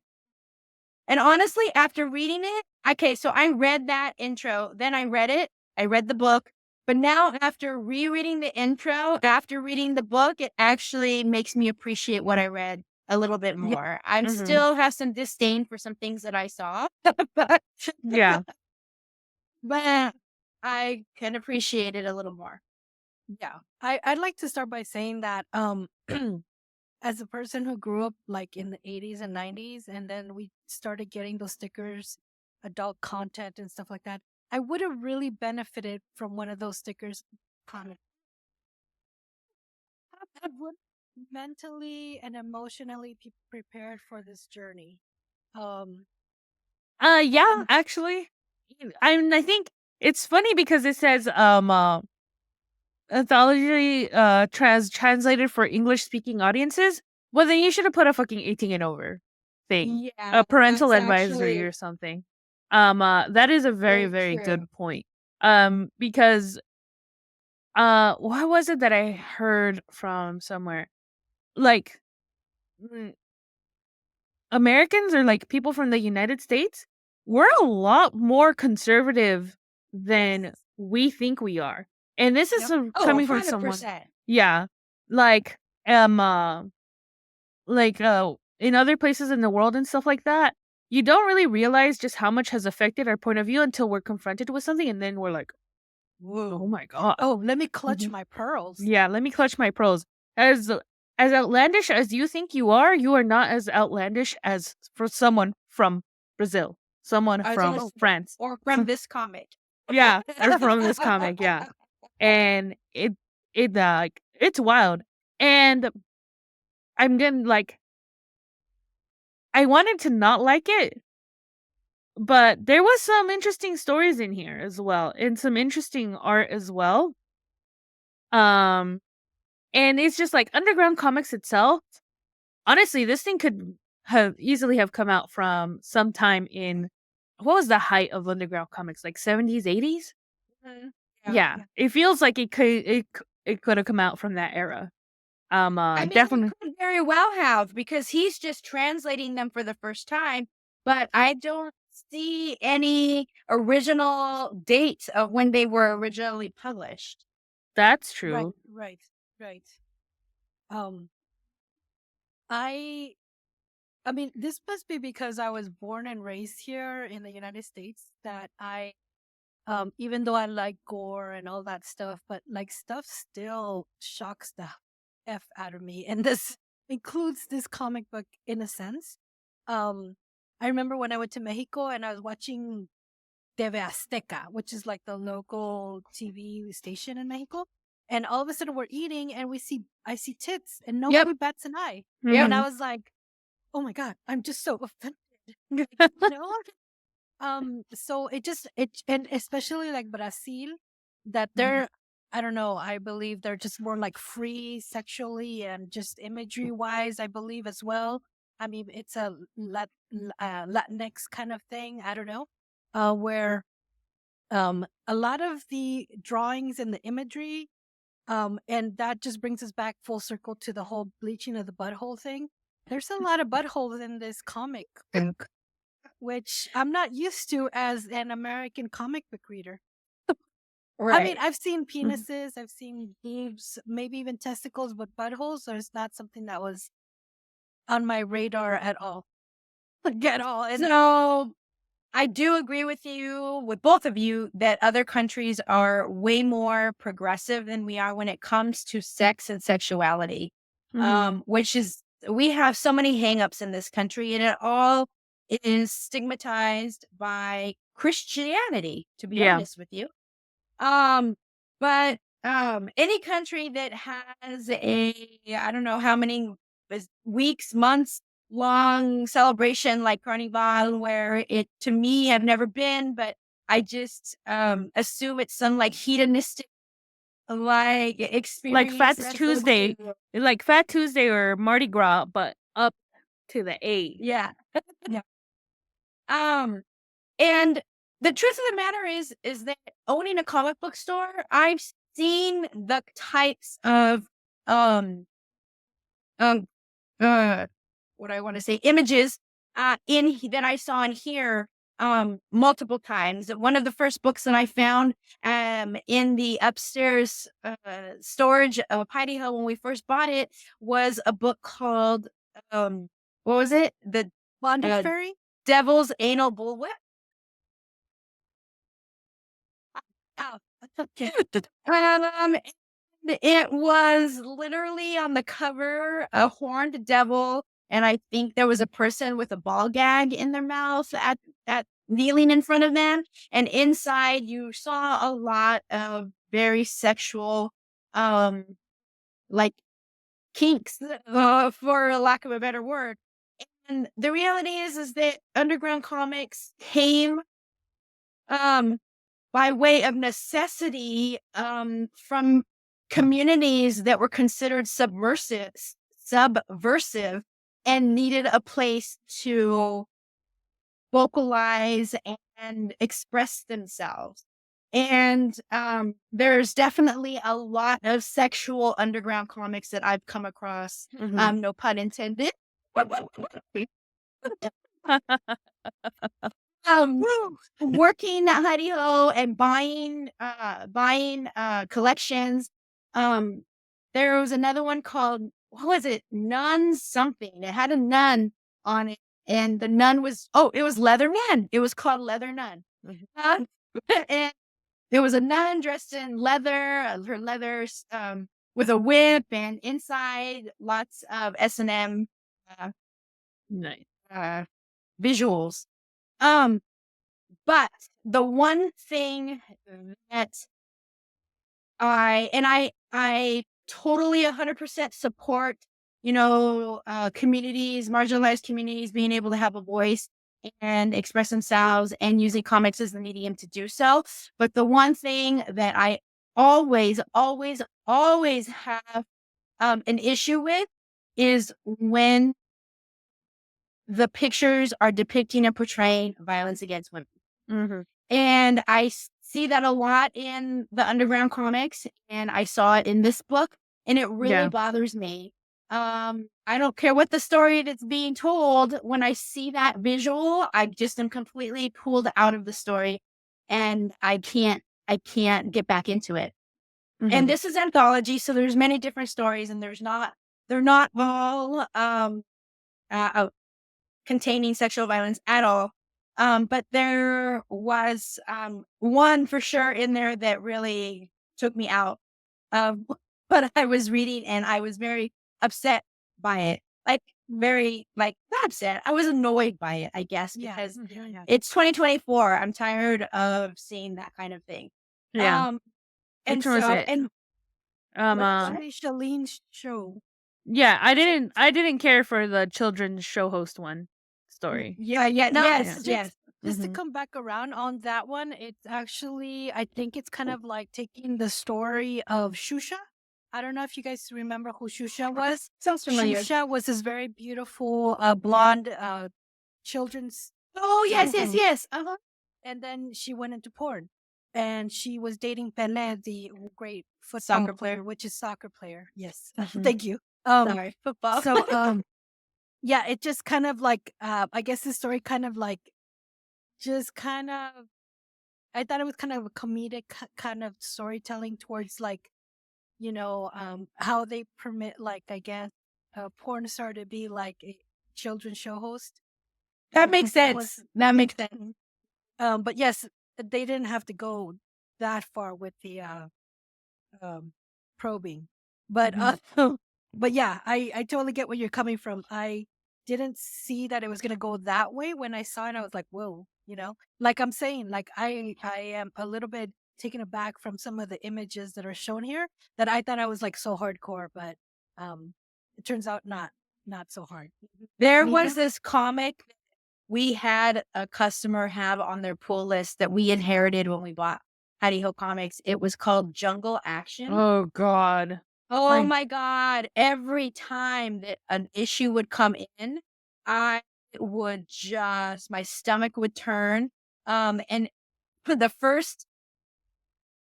And honestly, after reading it, okay, so I read that intro, then I read the book, but now after rereading the intro, after reading the book, it actually makes me appreciate what I read a little bit more. I still have some disdain for some things that I saw, but Yeah. but I can appreciate it a little more. Yeah. I'd like to start by saying that as a person who grew up like in the 80s and 90s, and then we started getting those stickers, adult content and stuff like that, I would have really benefited from one of those stickers. I would mentally and emotionally be prepared for this journey. Yeah, actually. I think it's funny because it says anthology translated for English speaking audiences. Well, then you should have put a fucking 18 and over thing. Yeah, A parental that's advisory actually or something. That is a very, very true. good point. Because what was it that I heard from somewhere? Like Americans or like people from the United States, we're a lot more conservative than we think we are. And this is Yep. coming from someone. 100%. Yeah. Like in other places in the world and stuff like that, you don't really realize just how much has affected our point of view until we're confronted with something and then we're like, Whoa. oh my god. Oh, let me clutch my pearls. Yeah, let me clutch my pearls. As outlandish as you think you are not as outlandish as for someone from Brazil, someone from France, or from this comic. yeah, or from this comic, yeah. And it's wild. And I'm getting like, I wanted to not like it, but there was some interesting stories in here as well, and some interesting art as well. And it's just like underground comics itself. Honestly, this thing could have easily have come out from sometime in, what was the height of underground comics, like 70s, 80s? Yeah. It feels like it could have come out from that era. I mean, definitely it could very well have, because he's just translating them for the first time, but I don't see any original dates of when they were originally published. That's true. Right. I mean, this must be because I was born and raised here in the United States that I, even though I like gore and all that stuff, but like stuff still shocks the F out of me. And this includes this comic book in a sense. I remember when I went to Mexico and I was watching TV Azteca, which is like the local TV station in Mexico. And all of a sudden we're eating and I see tits and nobody bats an eye. And I was like, oh my God, I'm just so offended. You know? So and especially like Brazil, that they're, I don't know, I believe they're just more like free sexually and just imagery wise, I believe as well. I mean, it's a Latinx kind of thing. I don't know, where a lot of the drawings and the imagery And that just brings us back full circle to the whole bleaching of the butthole thing. There's a lot of buttholes in this comic book, which I'm not used to as an American comic book reader. I mean, I've seen penises, I've seen boobs, maybe even testicles, but buttholes are not something that was on my radar at all. At all. And So I do agree with you, with both of you, that other countries are way more progressive than we are when it comes to sex and sexuality. Which is, we have so many hangups in this country, and it all is stigmatized by Christianity, to be Yeah. honest with you. But any country that has I don't know how many weeks, months long celebration like Carnival, where it, to me, I've never been, but I just assume it's some like hedonistic like experience. Like Fat Tuesday or Mardi Gras, but up to the A. Yeah. Yeah. And the truth of the matter is that owning a comic book store, I've seen the types of what I want to say, images that I saw in here multiple times. One of the first books that I found in the upstairs storage of PANICO when we first bought it was a book called what was it? The Bondage Fairy? Devil's Anal Bullwhip. It was literally on the cover a horned devil, and I think there was a person with a ball gag in their mouth at kneeling in front of them, and inside you saw a lot of very sexual like kinks, for lack of a better word. And the reality is that underground comics came by way of necessity from communities that were considered subversive and needed a place to vocalize and express themselves. And there's definitely a lot of sexual underground comics that I've come across, no pun intended. Working at Huddy-Ho and buying collections. There was another one called, what was it? Nun something. It had a nun on it, and the nun was, it was Leather Nun. It was called Leather Nun. And there was a nun dressed in leather, her leathers, with a whip, and inside lots of S&M Nice. visuals. But the one thing that I totally 100% support, communities, marginalized communities being able to have a voice and express themselves and using comics as the medium to do so. But the one thing that I always have an issue with is when the pictures are depicting and portraying violence against women. And I see that a lot in the underground comics, and I saw it in this book, and it really bothers me. I don't care what the story that's being told. When I see that visual, I just am completely pulled out of the story, and I can't get back into it. And this is anthology, so there's many different stories, and they're not all containing sexual violence at all. But there was one for sure in there that really took me out. But I was reading and I was very upset by it. Like, very, not upset. I was annoyed by it, I guess, because it's 2024. I'm tired of seeing that kind of thing. Yeah. And Which one was it? and Shalene's show. Yeah, I didn't care for the children's show host one story. Yes. Just to come back around on that one, it's actually, I think it's kind of like taking the story of Shusha. I don't know if you guys remember who Shusha was. Sounds familiar. Shusha was this very beautiful blonde children's. Oh, yes. And then she went into porn. and she was dating Pelé, the great Soccer football player. player, which is soccer player. Yes, Mhm. thank you. Sorry, football. So yeah, it just kind of like I guess the story kind of like just kind of I thought it was kind of a comedic kind of storytelling towards like how they permit like I guess a porn star to be like a children's show host. That makes sense. Was That makes sense. but yes, they didn't have to go that far with the probing. But but yeah, I totally get where you're coming from. I didn't see that it was gonna go that way. When I saw it, I was like, whoa, like I'm saying, like I am a little bit taken aback from some of the images that are shown here that I thought I was like so hardcore, but it turns out not so hard. There Me was too. this comic we had a customer have on their pull list that we inherited when we bought Hattie Hill Comics. It was called Jungle Action. Oh God. Oh my God. Every time that an issue would come in, I would my stomach would turn. And the first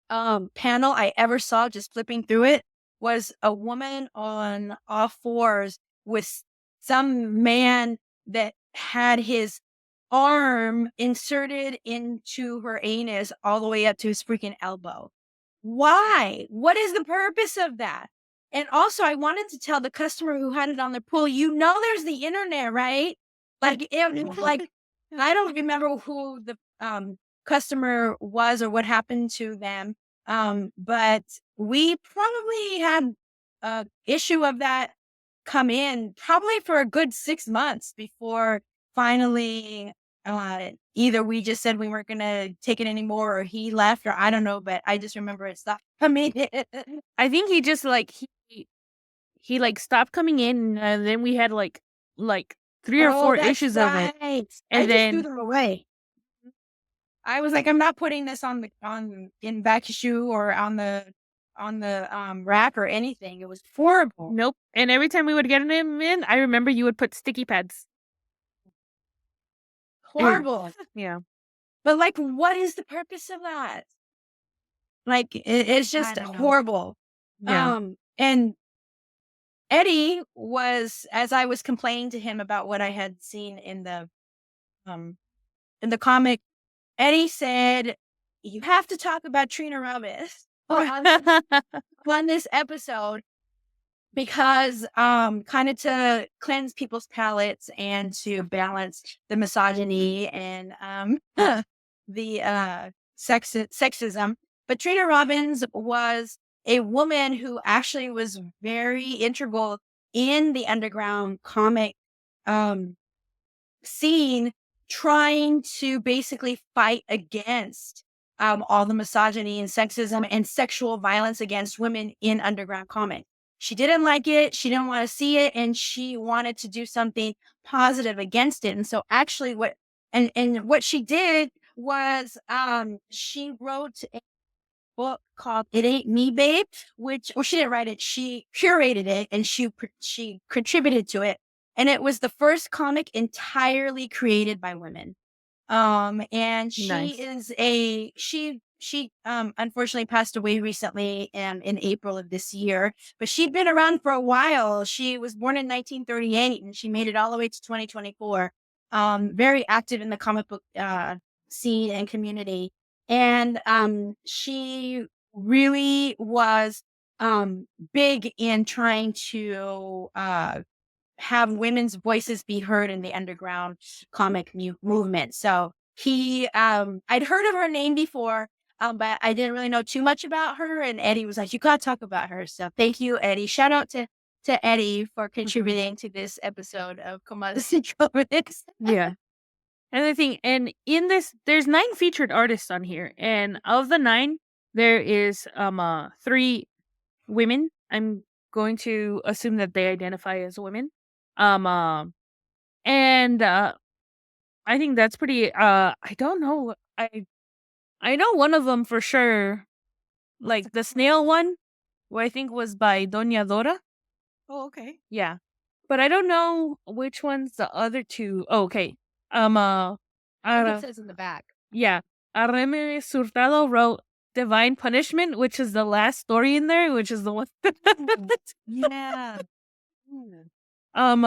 panel I ever saw, just flipping through it, was a woman on all fours with some man that had his arm inserted into her anus all the way up to his freaking elbow. Why? What is the purpose of that? And also, I wanted to tell the customer who had it on their pool, there's the internet, right? Like, I don't remember who the customer was or what happened to them. But we probably had a issue of that come in probably for a good 6 months before finally either we just said we weren't gonna take it anymore or he left or I don't know, but I just remember it stopped coming in. I think he just like he like stopped coming in, and then we had like 3 or 4 that's issues of it, right. and I just then threw them away. I was like, I'm not putting this in back issue or on the rack or anything. It was horrible. nope. And every time we would get him in, I remember you would put sticky pads. Horrible. Yeah. But like, what is the purpose of that? Like, it's just don't know. horrible. Yeah. And Eddie was, as I was complaining to him about what I had seen in the comic, Eddie said, "You have to talk about Trina Robbins on this episode because kind of to cleanse people's palates and to balance the misogyny and the sexism." But Trina Robbins was a woman who actually was very integral in the underground comic scene, trying to basically fight against all the misogyny and sexism and sexual violence against women in underground comic. She didn't like it. She didn't want to see it. And she wanted to do something positive against it. And so actually what she did was she wrote a book called It Ain't Me, Babe, she didn't write it. She curated it and she contributed to it. And it was the first comic entirely created by women. And she Nice. is she unfortunately passed away recently in April of this year, but she'd been around for a while. She was born in 1938 and she made it all the way to 2024. Very active in the comic book scene and community. And she really was big in trying to have women's voices be heard in the underground comic movement. So I'd heard of her name before, but I didn't really know too much about her. And Eddie was like, "You gotta talk about her." So thank you, Eddie. Shout out to Eddie for contributing to this episode of Kamala Comics. Yeah. Another thing, and in this, there's 9 featured artists on here, and of the 9, there is 3 women. I'm going to assume that they identify as women. And I think that's pretty. I don't know. I know one of them for sure. Like the snail one, who I think was by Doña Dora. Oh, okay. Yeah, but I don't know which one's the other 2. Oh, okay. I think it says in the back. Yeah. Arreme Surtado wrote Divine Punishment, which is the last story in there, which is the one. Yeah. Um,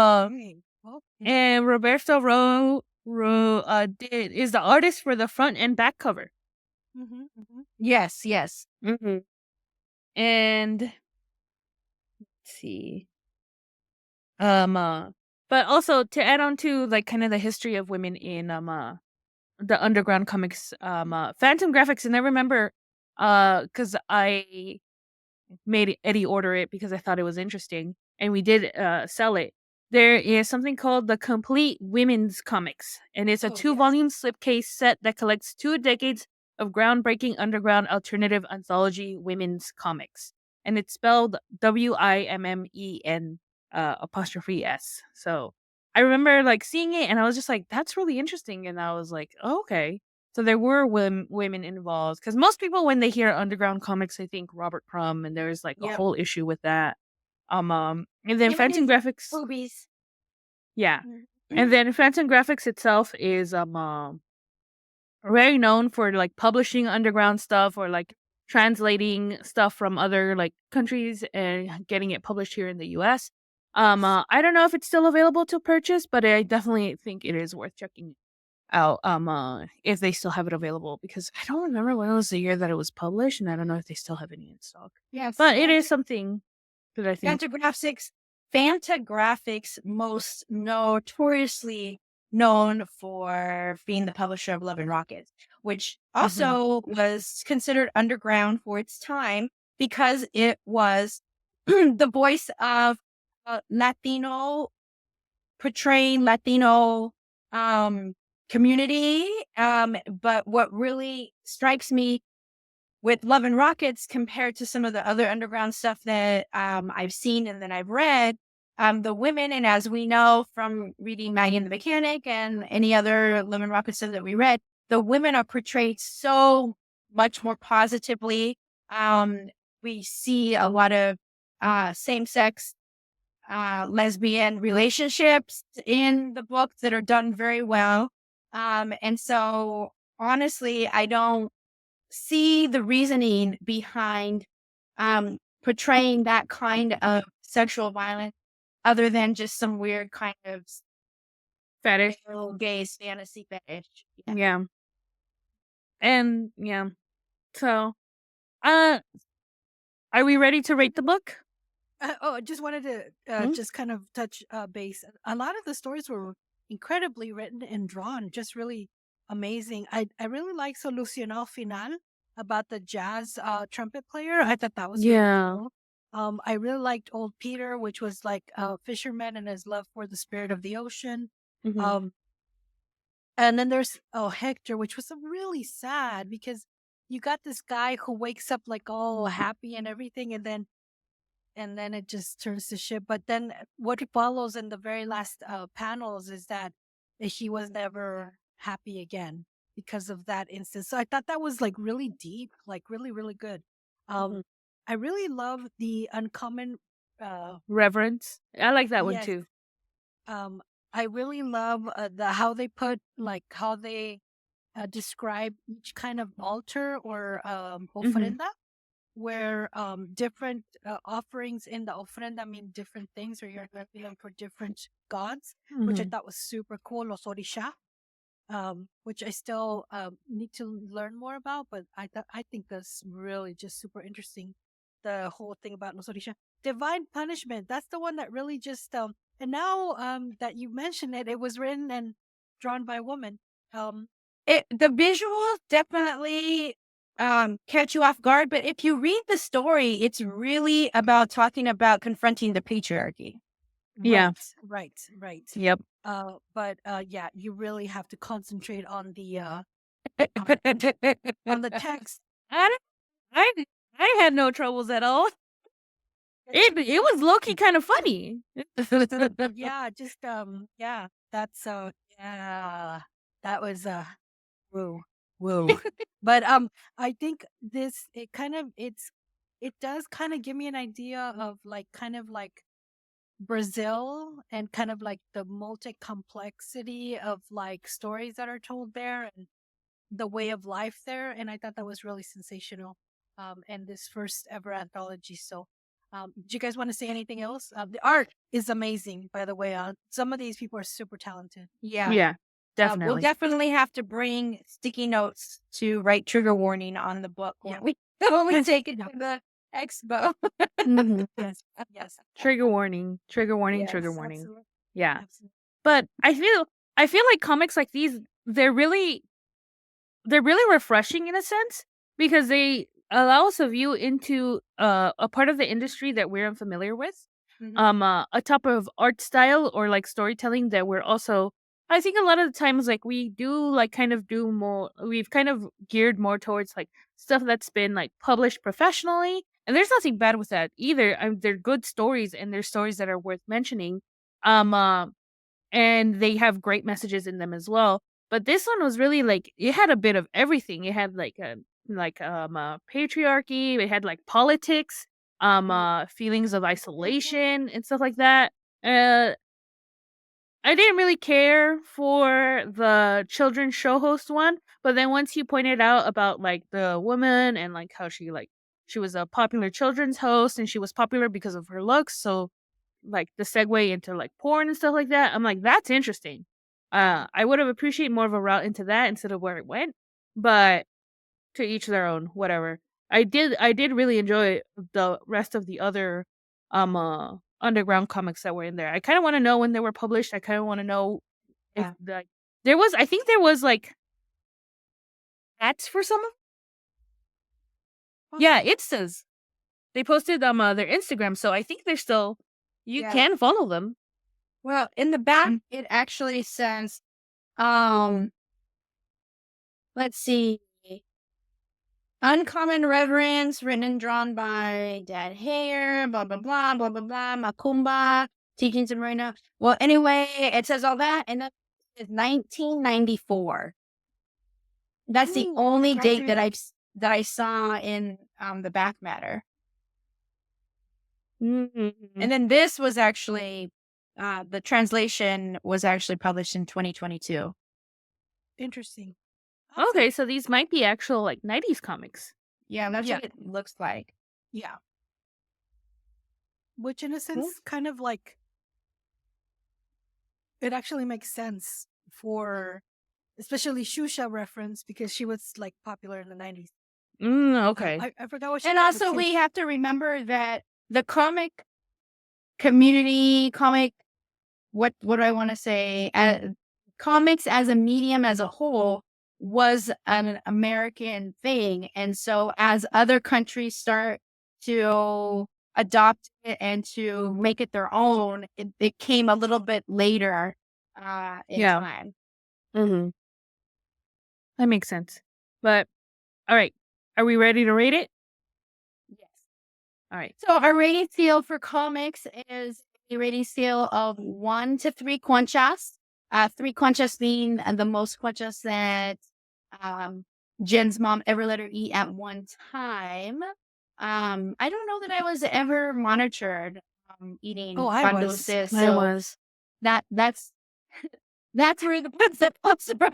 Well, and Roberto is the artist for the front and back cover. Yes. Mm-hmm. And let's see. But also to add on to like kind of the history of women in the underground comics, Phantom Graphics, and I remember because I made Eddie order it because I thought it was interesting, and we did sell it. There is something called the Complete Women's Comics, and it's a 2-volume slipcase set that collects 2 decades of groundbreaking underground alternative anthology women's comics, and it's spelled WIMMEN apostrophe S. So I remember like seeing it, and I was just like, "That's really interesting," and I was like, oh, "Okay." So there were women involved because most people, when they hear underground comics, they think Robert Crumb, and there's like a whole issue with that. And then Phantom Graphics, Boobies. yeah, and then Phantom Graphics itself is very known for like publishing underground stuff or like translating stuff from other like countries and getting it published here in the U.S. I don't know if it's still available to purchase, but I definitely think it is worth checking out if they still have it available, because I don't remember when was the year that it was published, and I don't know if they still have any in stock. Yes. But it is something that I think Fantagraphics, most notoriously known for being the publisher of Love and Rockets, which also was considered underground for its time because it was the voice of Latino, portraying Latino community. But what really strikes me with Love and Rockets compared to some of the other underground stuff that I've seen and that I've read, the women, and as we know from reading Maggie and the Mechanic and any other Love and Rockets stuff that we read, the women are portrayed so much more positively. We see a lot of same-sex lesbian relationships in the book that are done very well. And so honestly, I don't see the reasoning behind portraying that kind of sexual violence other than just some weird kind of fetish, gaze fantasy fetish. yeah. And yeah, so are we ready to rate the book? I just wanted to just kind of touch base. A lot of the stories were incredibly written and drawn, just really amazing. I really like Solucional Final about the jazz trumpet player. I thought that was really cool. I really liked Old Peter, which was like a fisherman and his love for the spirit of the ocean. And then there's Hector, which was really sad because you got this guy who wakes up like all happy and everything, and then it just turns to shit. But then what follows in the very last panels is that he was never happy again because of that instance. So I thought that was like really deep, like really, really good. I really love the uncommon reverence. I like that one yes. too. I really love how they put like how they describe each kind of altar or ofrenda, where different offerings in the ofrenda mean different things, or you're giving them for different gods, which I thought was super cool. Los orisha, which I still need to learn more about, but I think that's really just super interesting. The whole thing about los orisha, divine punishment. That's the one that really just and now that you mentioned it, it was written and drawn by a woman. The visuals definitely catch you off guard, but if you read the story, it's really about talking about confronting the patriarchy. Yeah. Right. Yep. But yeah, you really have to concentrate on the on the text. I had no troubles at all. It was low-key kind of funny. Yeah, just yeah, that's yeah, that was woo. But I think it does kind of give me an idea of like kind of like Brazil and kind of like the multi complexity of like stories that are told there, and the way of life there, and I thought that was really sensational. And this first ever anthology. So, do you guys want to say anything else? The art is amazing, by the way. Some of these people are super talented. Yeah. Yeah, We'll definitely. definitely have to bring sticky notes to write trigger warning on the book Yeah. when we take it to the expo. Mhm. Yes. Trigger warning. Trigger warning. Yes, Trigger warning. Absolutely. Yeah. Absolutely. But I feel like comics like these, they're really refreshing in a sense, because they allow us a view into a part of the industry that we're unfamiliar with. Mhm. A type of art style or like storytelling that we're also, I think a lot of the times, like, we do like kind of do more, we've kind of geared more towards like stuff that's been like published professionally, and there's nothing bad with that either. They're good stories, and they're stories that are worth mentioning. Um uh, and they have great messages in them as well. But this one was really like, it had a bit of everything. It had like patriarchy, it had like politics, feelings of isolation and stuff like that. Uh I didn't really care for the children's show host one, but then once you pointed out about like the woman and like how she was a popular children's host and she was popular because of her looks, so like the segue into like porn and stuff like that, I'm like, that's interesting. I would have appreciated more of a route into that instead of where it went, but to each their own, whatever. I did really enjoy the rest of the other underground comics that were in there. I kind of want to know when they were published. I kind of want to know if Yeah. like I think there was like ads for some of. Yeah, it says they posted their Instagram, so I think they're still, you Yeah. can follow them. Well, in the back, it actually says, let's see, Uncommon Reverence, written and drawn by Dad Hare, blah, blah, blah, blah, blah, blah, Macumba, Teachings of Marina. Well, anyway, it says all that, and that is 1994. That's the only date that I saw in the back matter. Mm-hmm. And then this was actually, the translation was actually published in 2022. Interesting. Okay, so these might be actual like 90s comics. Yeah, that's Yeah. what it looks like. Yeah. Which in a sense kind of like, it actually makes sense for especially Shusha reference because she was like popular in the 90s. Okay. I forgot what she And also, we have to remember that the comic community, what do I want to say? Comics as a medium as a whole was an American thing. And so as other countries start to adopt it and to make it their own, it came a little bit later in time. Mm-hmm. That makes sense. But all right, are we ready to rate it? Yes. All right. So our rating scale for comics is a rating scale of 1 to 3 conchas. 3 conchas being the most conchas that Jen's mom ever let her eat at one time. I don't know that I was ever monitored eating I was. condosis. I So was. that's where the concept comes from.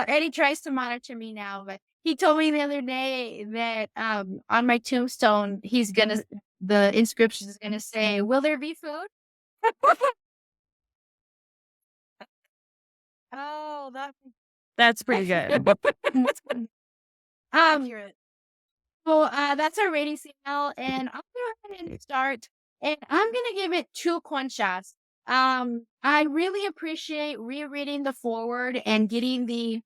Eddie tries to monitor me now, but he told me the other day that on my tombstone, the inscription is gonna say, "Will there be food?" Oh, That's pretty good. accurate. Well, that's our rating scale, and I'll go ahead and start. And I'm gonna give it 2 conchas. I really appreciate rereading the forward and getting the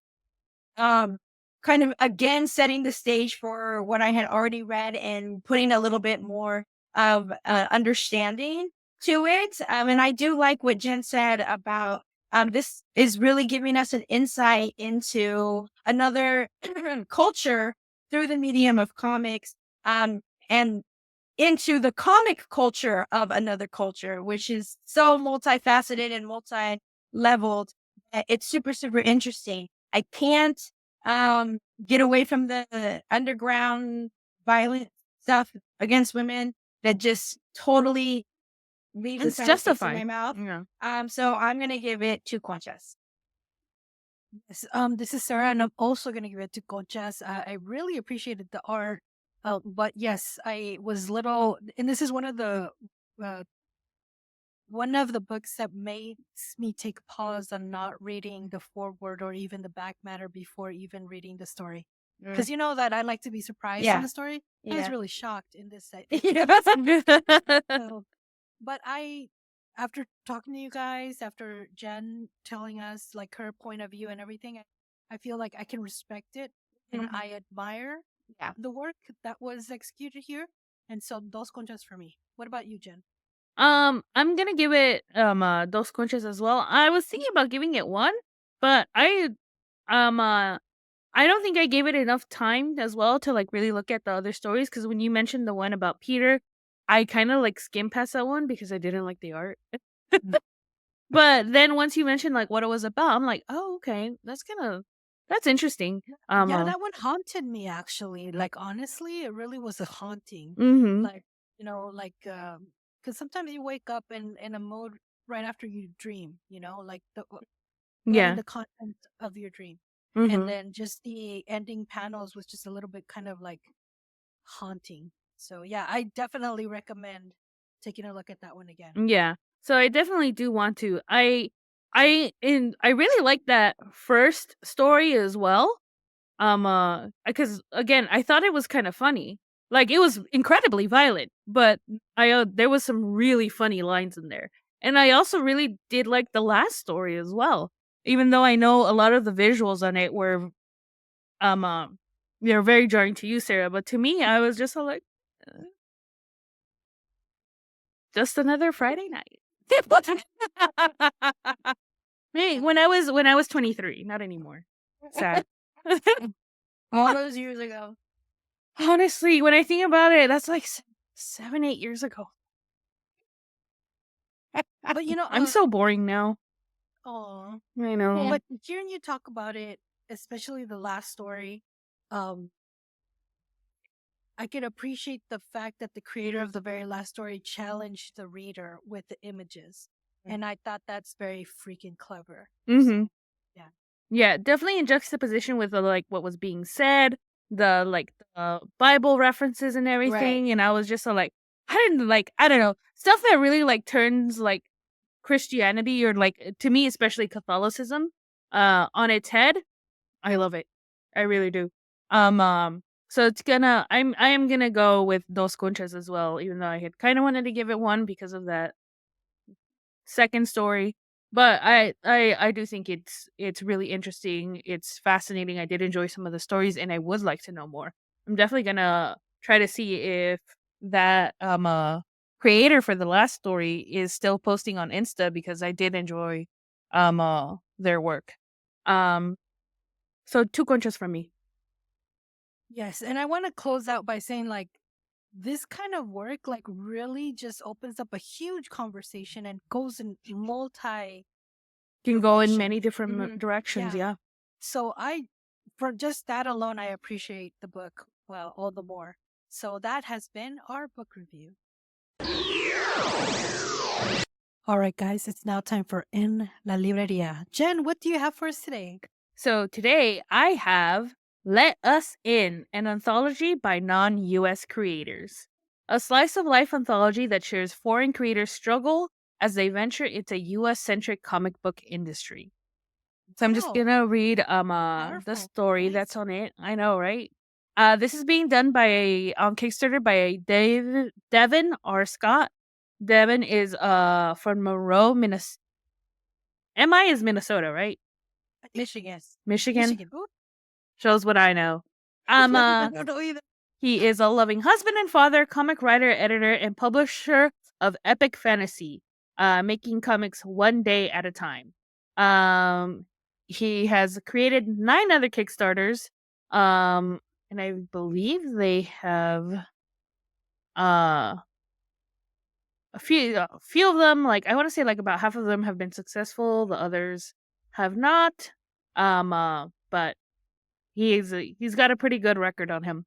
kind of again setting the stage for what I had already read and putting a little bit more of understanding to it. And I do like what Jen said about this is really giving us an insight into another culture through the medium of comics, and into the comic culture of another culture, which is so multifaceted and multi-leveled. It's super, super interesting. I can't get away from the underground violent stuff against women that just totally leaves It's a sour taste in justified. my mouth. Yeah. So I'm gonna give it 2 conchas. Yes, this is Sarah, and I'm also gonna give it to Conchas. I really appreciated the art, but yes, I was little, and this is uh, one of the books that makes me take pause on not reading the foreword or even the back matter before even reading the story. Because you know that I like to be surprised in Yeah. the story. I was Yeah. really shocked in this. Yeah. So, but after talking to you guys, after Jen telling us like her point of view and everything, I feel like I can respect it and Mhm. I admire Yeah. the work that was executed here. And so, dos conchas for me. What about you, Jen? I'm gonna give it dos conchas as well. I was thinking about giving it one, but um uh I don't think I gave it enough time as well to like really look at the other stories, because when you mentioned the one about Peter, I kind of like skimmed past that one because I didn't like the art. But then once you mentioned like what it was about, I'm like, oh, okay, that's interesting. Yeah, that one haunted me actually. Like honestly, it really was a haunting. Mm-hmm. Like, like because sometimes you wake up in a mode right after you dream, like writing Yeah. the content of your dream. And Mm-hmm. then just the ending panels was just a little bit kind of like haunting. So yeah, I definitely recommend taking a look at that one again. Yeah. So I definitely do want to. I really like that first story as well. Because again, I thought it was kind of funny. Like it was incredibly violent, but I there was some really funny lines in there. And I also really did like the last story as well. Even though I know a lot of the visuals on it were um uh, they're very jarring to you, Sarah, but to me I was just like "Uh, just another Friday night." Hey, when I was 23, not anymore. Sad. All those years ago. Honestly, when I think about it, that's like 7, 8 years ago. But I'm so boring now. oh, I know. but hearing you talk about it, especially the last story, um, I can appreciate the fact that the creator of the very last story challenged the reader with the images. And I thought that's very freaking clever. Mm-hmm. Yeah. Yeah, definitely in juxtaposition with the, like what was being said, the Bible references and everything, and I was just so like, I don't know, stuff that really like turns like Christianity or like to me especially Catholicism on its head. I love it. I really do. So I am gonna go with Dos Conchas as well, even though I had kind of wanted to give it one because of that second story. But I do think it's really interesting. It's fascinating. I did enjoy some of the stories, and I would like to know more. I'm definitely gonna try to see if that creator for the last story is still posting on Insta, because I did enjoy their work. Um, so two conchas from me. Yes. And I want to close out by saying, like, this kind of work, like, really just opens up a huge conversation and goes in multi Can go in many direction. different Mhm. directions. Yeah. Yeah. So for just that alone, I appreciate the book, well, all the more. So that has been our book review. All right, guys, it's now time for In La Libreria. Jen, what do you have for us today? So today I have Let Us In, an anthology by non-US creators. A slice of life anthology that shares foreign creators' struggle as they venture into US-centric comic book industry. So I'm just Oh, gonna read the powerful. story Nice. that's on it. I know, right? This is being done by on Kickstarter by Devin R. Scott. Devin is from Monroe, Minnesota. MI is Minnesota, right? Michigan. Michigan. Michigan. Ooh. Shows what I know. I don't know either. He is a loving husband and father, comic writer, editor, and publisher of epic fantasy, making comics one day at a time. He has created 9 other Kickstarters, and I believe they have a few of them. Like I want to say, like about half of them have been successful. The others have not. But he's got a pretty good record on him.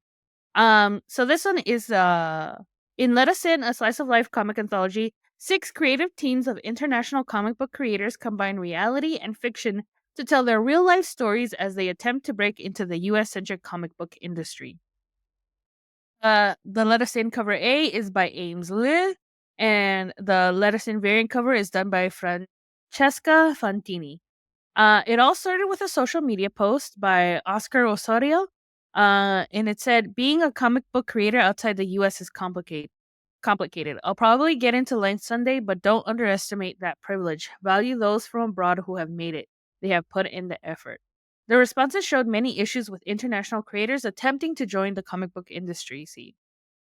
So this one is in Let Us In, a slice of life comic anthology. 6 creative teams of international comic book creators combine reality and fiction to tell their real-life stories as they attempt to break into the US-centric comic book industry. The Let Us In cover A is by Ames Liu, and the Let Us In variant cover is done by Francesca Fantini. It all started with a social media post by Oscar Osorio, and it said, "Being a comic book creator outside the US is complicated. I'll probably get into length Sunday, but don't underestimate that privilege. Value those from abroad who have made it. They have put in the effort." The responses showed many issues with international creators attempting to join the comic book industry scene.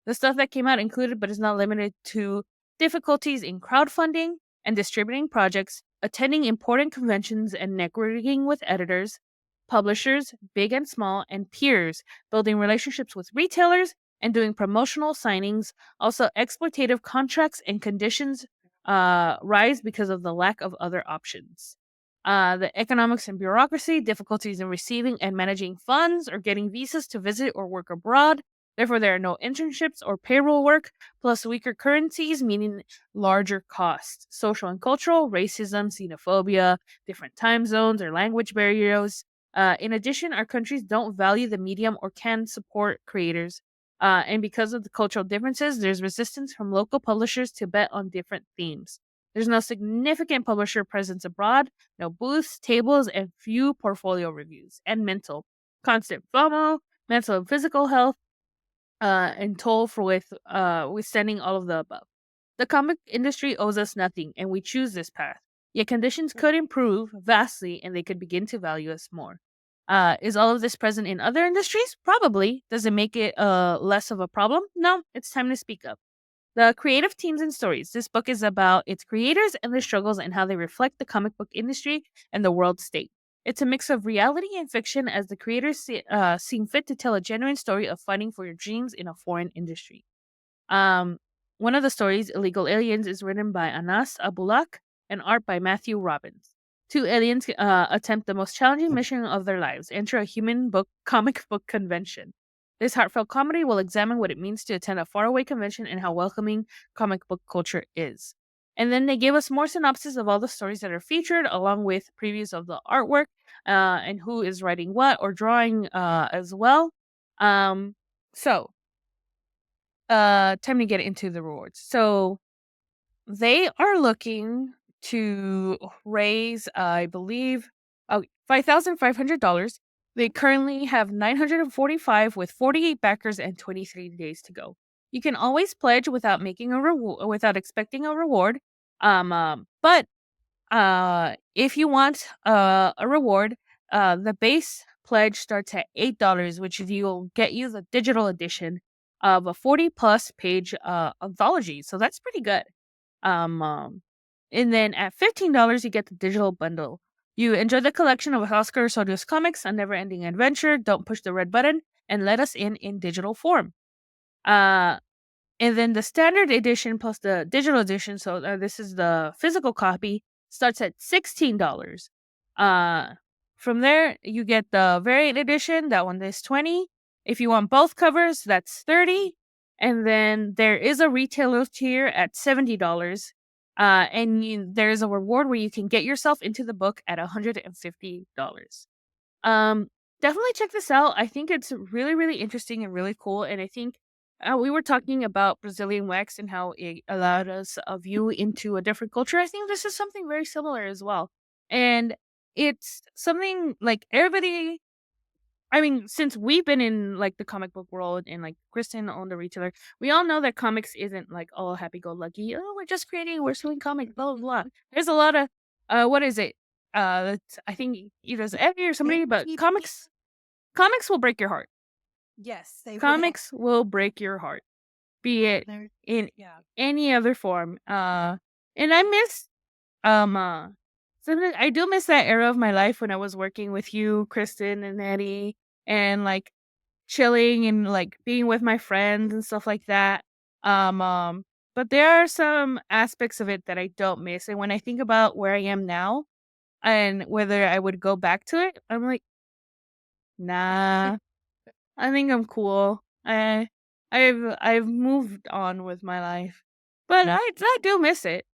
The stuff that came out included, but is not limited to, difficulties in crowdfunding and distributing projects, attending important conventions and networking with editors, publishers, big and small, and peers, building relationships with retailers, and doing promotional signings. Also, exploitative contracts and conditions rise because of the lack of other options. The economics and bureaucracy, difficulties in receiving and managing funds or getting visas to visit or work abroad. Therefore, there are no internships or payroll work, plus weaker currencies, meaning larger costs. Social and cultural, racism, xenophobia, different time zones or language barriers. In addition, our countries don't value the medium or can support creators. And because of the cultural differences, there's resistance from local publishers to bet on different themes. There's no significant publisher presence abroad, no booths, tables, and few portfolio reviews. And constant FOMO, mental and physical health, and toll for withstanding all of the above. The comic industry owes us nothing, and we choose this path. Yet conditions could improve vastly, and they could begin to value us more. Is all of this present in other industries? Probably. Does it make it less of a problem? No, it's time to speak up. The creative teams and stories. This book is about its creators and their struggles and how they reflect the comic book industry and the world state. It's a mix of reality and fiction as the creators seem fit to tell a genuine story of fighting for your dreams in a foreign industry. One of the stories, Illegal Aliens, is written by Anas Abulak and art by Matthew Robbins. Two aliens attempt the most challenging mission of their lives, enter a comic book convention. This heartfelt comedy will examine what it means to attend a faraway convention and how welcoming comic book culture is. And then they give us more synopsis of all the stories that are featured, along with previews of the artwork and who is writing what or drawing as well. Time to get into the rewards. So they are looking to raise, I believe, $5,500. They currently have 945 with 48 backers and 23 days to go. You can always pledge without making without expecting a reward. But if you want a reward, the base pledge starts at $8, which will get you the digital edition of a 40+ page anthology. So that's pretty good. And then at $15, you get the digital bundle. You enjoy the collection of Oscar Osorio's comics, a never-ending adventure. Don't push the red button and let us in digital form. And then the standard edition plus the digital edition, so this is the physical copy, starts at $16. From there, you get the variant edition. That one is $20. If you want both covers, that's $30. And then there is a retailer tier at $70. And there's a reward where you can get yourself into the book at $150. Definitely check this out. I think it's really, really interesting and really cool. And I think we were talking about Brazilian wax and how it allowed us a view into a different culture. I think this is something very similar as well. And it's something like everybody, I mean, since we've been in like the comic book world and like Kristen owned a retailer, we all know that comics isn't like all happy-go-lucky. Oh, we're just creating, we're selling comics, blah blah blah. There's a lot of what is it? I think either it's Evie or somebody, but comics will break your heart. Yes, they Comics will break your heart, be it in any other form. And I miss sometimes I do miss that era of my life when I was working with you, Kristen and Eddie, and like chilling and like being with my friends and stuff like that. But there are some aspects of it that I don't miss. And when I think about where I am now and whether I would go back to it, I'm like, nah, I think I'm cool. I've moved on with my life, but I do miss it.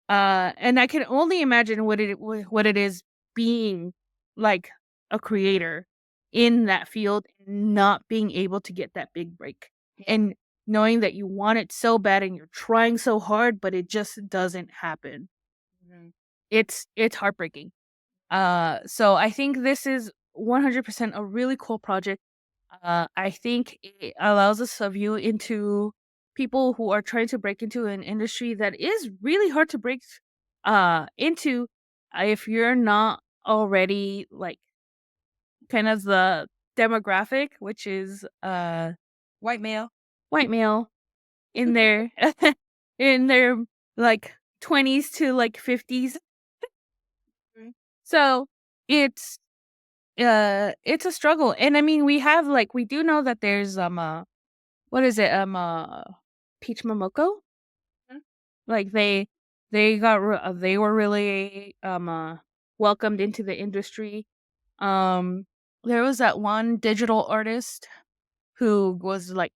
And I can only imagine what it is being like a creator in that field and not being able to get that big break. And knowing that you want it so bad and you're trying so hard, but it just doesn't happen. It's heartbreaking. So I think this is 100% a really cool project. I think it allows us a view into people who are trying to break into an industry that is really hard to break into if you're not already like kind of the demographic, which is White male. white male in their in their like 20s to like 50s. So it's a struggle. And I mean, we do know that there's what is it? Peach Momoko? Like they they were really welcomed into the industry. There was that one digital artist who was like,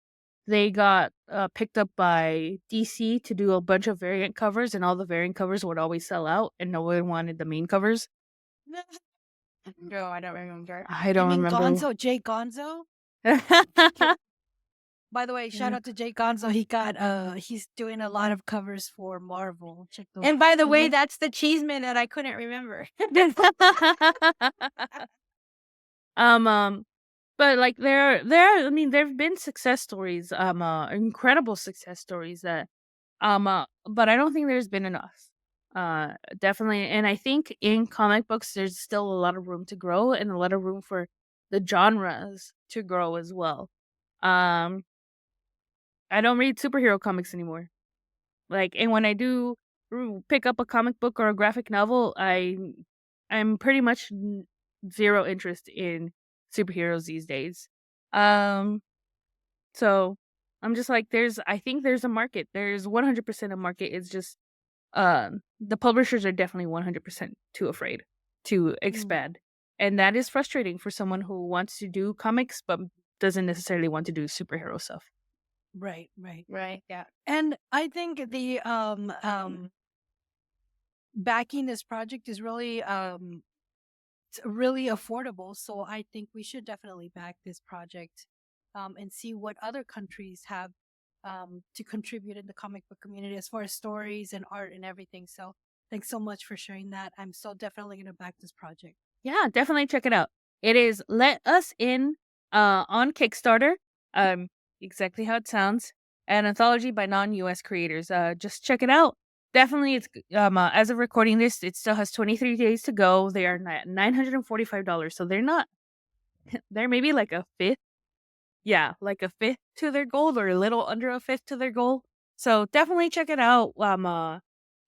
they got picked up by DC to do a bunch of variant covers, and all the variant covers would always sell out, and no one wanted the main covers. No, I don't remember. I don't remember. Gonzo, Jay Gonzo. By the way, shout out to Jay Gonzo. He's doing a lot of covers for Marvel. Check those. And by the way, that's the Cheeseman that I couldn't remember. But like I mean, there've been success stories, incredible success stories that, but I don't think there's been enough. Definitely, and I think in comic books there's still a lot of room to grow and a lot of room for the genres to grow as well. I don't read superhero comics anymore. Like, and when I do pick up a comic book or a graphic novel, I'm pretty much zero interest in superheroes these days. So I'm just like, I think there's a market. There's 100% a market. It's just the publishers are definitely 100% too afraid to expand. And that is frustrating for someone who wants to do comics but doesn't necessarily want to do superhero stuff. Right. Yeah. And I think the backing this project is really really affordable. So I think we should definitely back this project and see what other countries have to contribute in the comic book community as far as stories and art and everything. So thanks so much for sharing that. I'm so definitely going to back this project. Yeah, definitely check it out. It is Let Us In on Kickstarter. Exactly how it sounds. An anthology by non-US creators. Just check it out. Definitely, it's as of recording this, it still has 23 days to go. They are $945, so they're maybe like a fifth. Yeah, like a fifth to their goal, or a little under a fifth to their goal. So definitely check it out.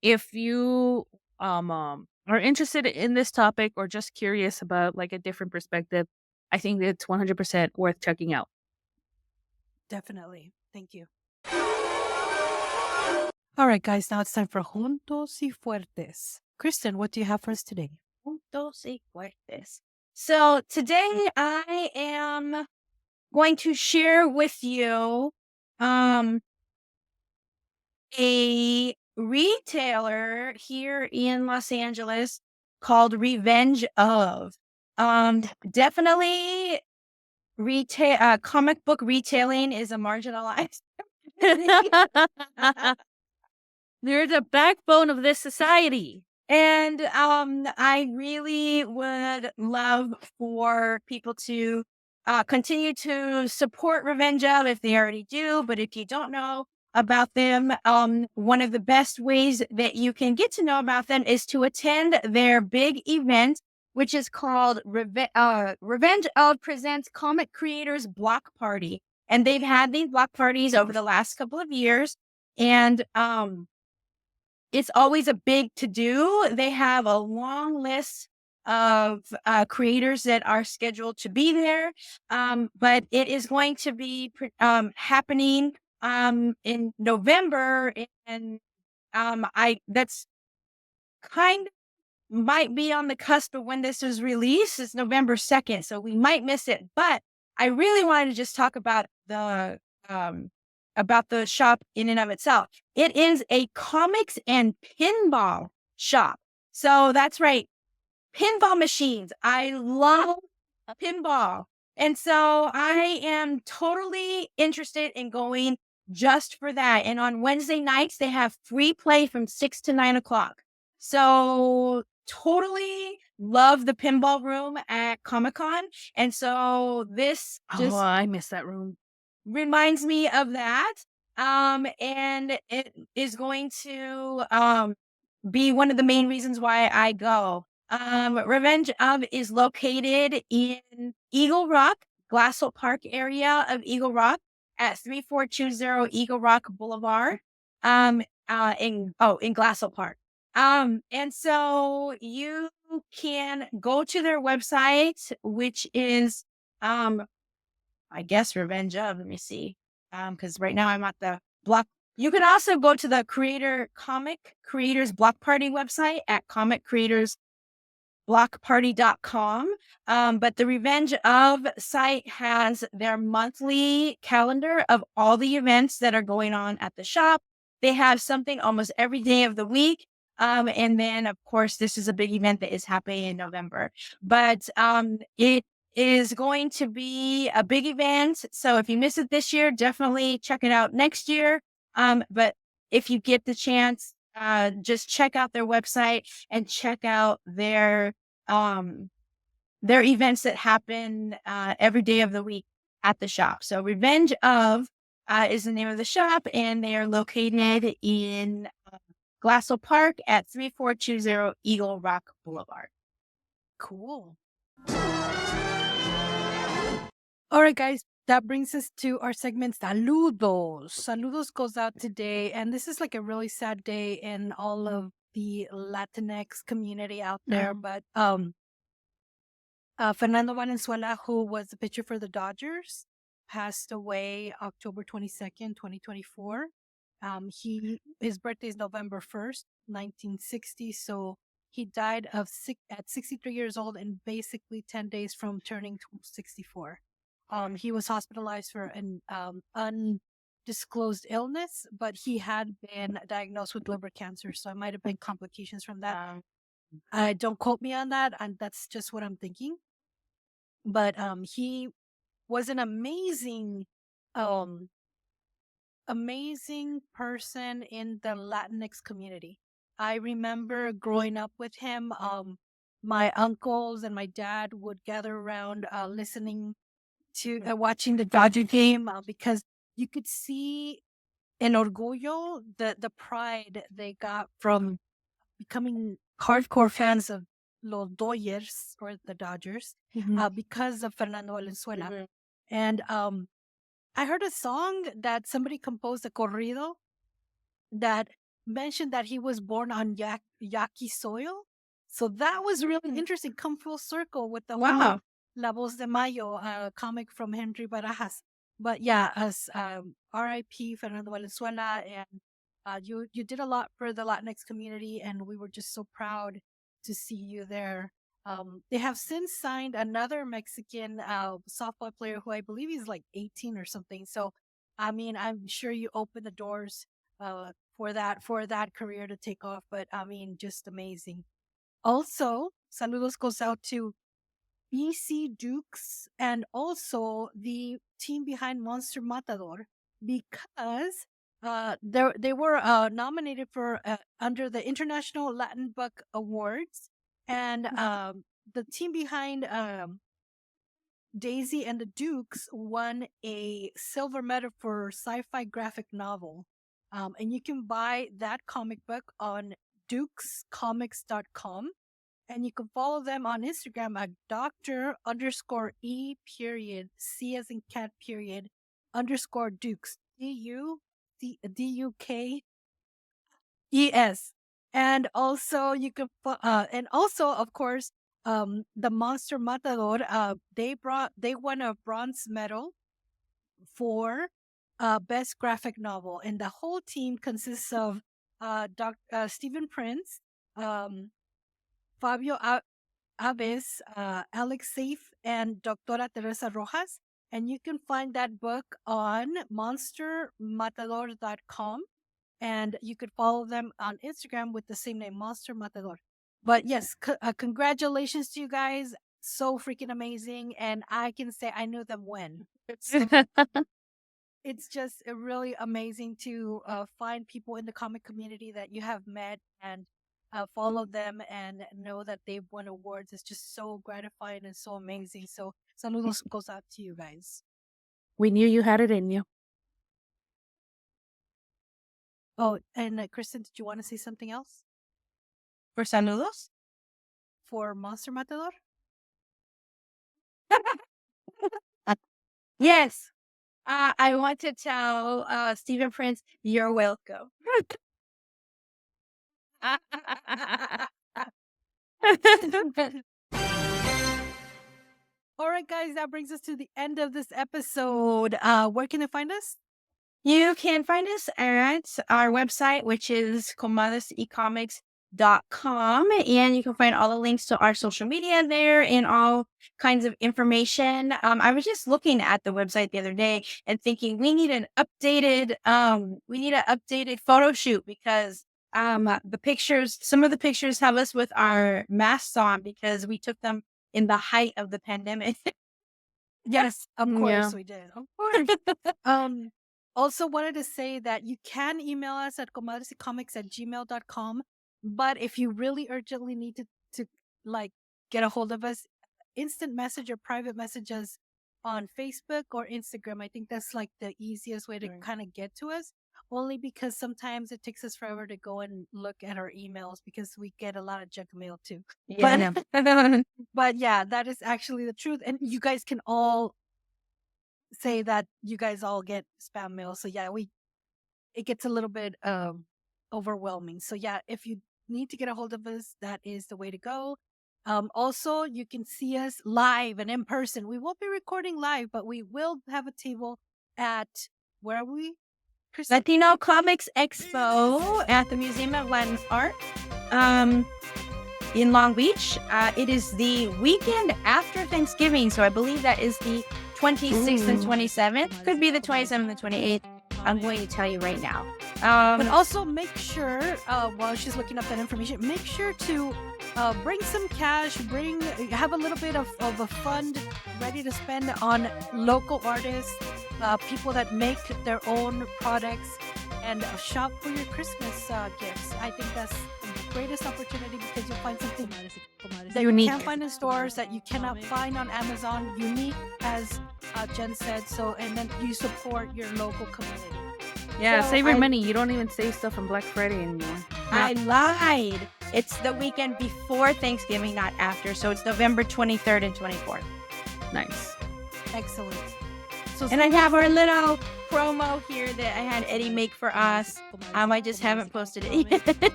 If you are interested in this topic or just curious about like a different perspective, I think it's 100% worth checking out. Definitely. Thank you. All right, guys, now it's time for Juntos y Fuertes. Kristen, what do you have for us today? Juntos y Fuertes. So today I am going to share with you a retailer here in Los Angeles called Revenge of. Definitely comic book retailing is a marginalized. They're the backbone of this society. And I really would love for people to continue to support Revenge of if they already do. But if you don't know about them, one of the best ways that you can get to know about them is to attend their big event, which is called Revenge of Presents Comic Creators Block Party. And they've had these block parties over the last couple of years. And it's always a big to-do. They have a long list of creators that are scheduled to be there. But it is going to be happening in November. And that's kind of might be on the cusp of when this is released. It's November 2nd, so we might miss it. But I really wanted to just talk about the shop in and of itself. It is a comics and pinball shop. So that's right. pinball machines. I love pinball. And so I am totally interested in going just for that. And on Wednesday nights, they have free play from 6 to 9 o'clock. So totally love the pinball room at Comic-Con. And so this just I miss that room. reminds me of that. And it is going to be one of the main reasons why I go. Revenge of is located in Eagle Rock, Glassell Park area of Eagle Rock at 3420 Eagle Rock Boulevard. In Glassell Park. And so you can go to their website, which is I guess Revenge of. Let me see. Because right now I'm at the block. You can also go to the Comic Creators Block Party website at comiccreatorsblockparty.com. But the Revenge of site has their monthly calendar of all the events that are going on at the shop. They have something almost every day of the week. And then, of course, this is a big event that is happening in November. But it is going to be a big event. So if you miss it this year, definitely check it out next year. But if you get the chance, just check out their website and check out their events that happen every day of the week at the shop. So Revenge of is the name of the shop, and they are located in Glassell Park at 3420 Eagle Rock Boulevard. Cool. All right, guys, that brings us to our segment Saludos. Saludos goes out today, and this is like a really sad day in all of the Latinx community out there. But Fernando Valenzuela, who was the pitcher for the Dodgers, passed away October 22nd, 2024. His birthday is November 1st, 1960. So he died at 63 years old and basically 10 days from turning 64. He was hospitalized for an undisclosed illness, but he had been diagnosed with liver cancer, so it might have been complications from that. Don't quote me on that, and that's just what I'm thinking. But he was an amazing person in the Latinx community. I remember growing up with him. My uncles and my dad would gather around listening to watching the Dodger game because you could see in Orgullo the pride they got from becoming hardcore fans of Los Dodgers or the Dodgers because of Fernando Valenzuela. And I heard a song that somebody composed, a corrido, that mentioned that he was born on Yaqui soil. So that was really interesting. Come full circle with the whole La Voz de Mayo comic from Henry Barajas. But yeah, as R.I.P. Fernando Valenzuela, and you did a lot for the Latinx community, and we were just so proud to see you there. They have since signed another Mexican softball player who I believe is like 18 or something. So, I mean, I'm sure you opened the doors for that career to take off. But I mean, just amazing. Also, saludos goes out to BC Dukes and also the team behind Monster Matador, because they were nominated for under the International Latin Book Awards, and the team behind Daisy and the Dukes won a silver medal for sci-fi graphic novel. And you can buy that comic book on dukescomics.com. And you can follow them on Instagram at Dr_E_C as in cat _Dukes. DUKES. And also you can and also of course the Monster Matador, they won a bronze medal for best graphic novel, and the whole team consists of Stephen Prince, Fabio Aves, Alex Safe, and Doctora Teresa Rojas. And you can find that book on monstermatador.com. And you could follow them on Instagram with the same name, Monster Matador. But yes, congratulations to you guys. So freaking amazing. And I can say I knew them when. It's just really amazing to find people in the comic community that you have met and follow them and know that they've won awards. It's just so gratifying and so amazing. So saludos goes out to you guys. We knew you had it in you. Oh, and Kristen, did you want to say something else For saludos? for Monster Matador? Yes. I want to tell Stephen Prince, you're welcome. All right, guys, that brings us to the end of this episode. Where can they find us? You can find us at our website, which is comadresecomics.com, and you can find all the links to our social media there and all kinds of information. I was just looking at the website the other day and thinking we need an updated photo shoot because the pictures, some of the pictures have us with our masks on because we took them in the height of the pandemic. Yes, of course Yeah. we did. Of course. Also wanted to say that you can email us at comadresecomics@gmail.com. But if you really urgently need to like get a hold of us, instant message or private messages on Facebook or Instagram. I think that's like the easiest way to kind of get to us. Only because sometimes it takes us forever to go and look at our emails because we get a lot of junk mail too. Yeah. But yeah, that is actually the truth. And you guys can all say that you guys all get spam mail. So yeah, it gets a little bit overwhelming. So yeah, if you need to get a hold of us, that is the way to go. Also, you can see us live and in person. We won't be recording live, but we will have a table at where are we? Kristen? Latino Comics Expo at the Museum of Latin Art in Long Beach. It is the weekend after Thanksgiving, so I believe that is the 26th and 27th. Could be the 27th and 28th. I'm going to tell you right now. But also make sure, while she's looking up that information, make sure to bring some cash, have a little bit of a fund ready to spend on local artists, people that make their own products, and shop for your Christmas gifts. I think that's the greatest opportunity because you'll find something that Unique. you can't find in stores, that you cannot find on Amazon, unique, as Jen said. So, and then you support your local community. Yeah, So save your money. You don't even save stuff on Black Friday anymore. I lied. It's the weekend before Thanksgiving, not after. So it's November 23rd and 24th. Nice. Excellent. So, And I have our little promo here that I had Eddie make for us. I just haven't posted it yet.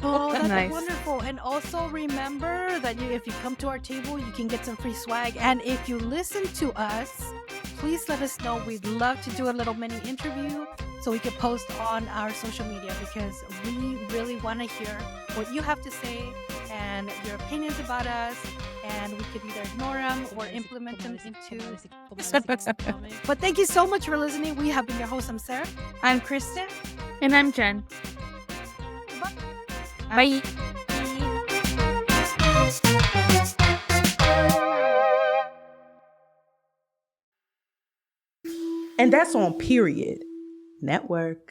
oh, that's Nice. wonderful. And also remember that if you come to our table, you can get some free swag. And if you listen to us, please let us know. We'd love to do a little mini interview so we can post on our social media because we really want to hear what you have to say and your opinions about us. And we could either ignore them or implement them into. But thank you so much for listening. We have been your host. I'm Sarah. I'm Kristen. And I'm Jen. Bye. And that's on Period Network.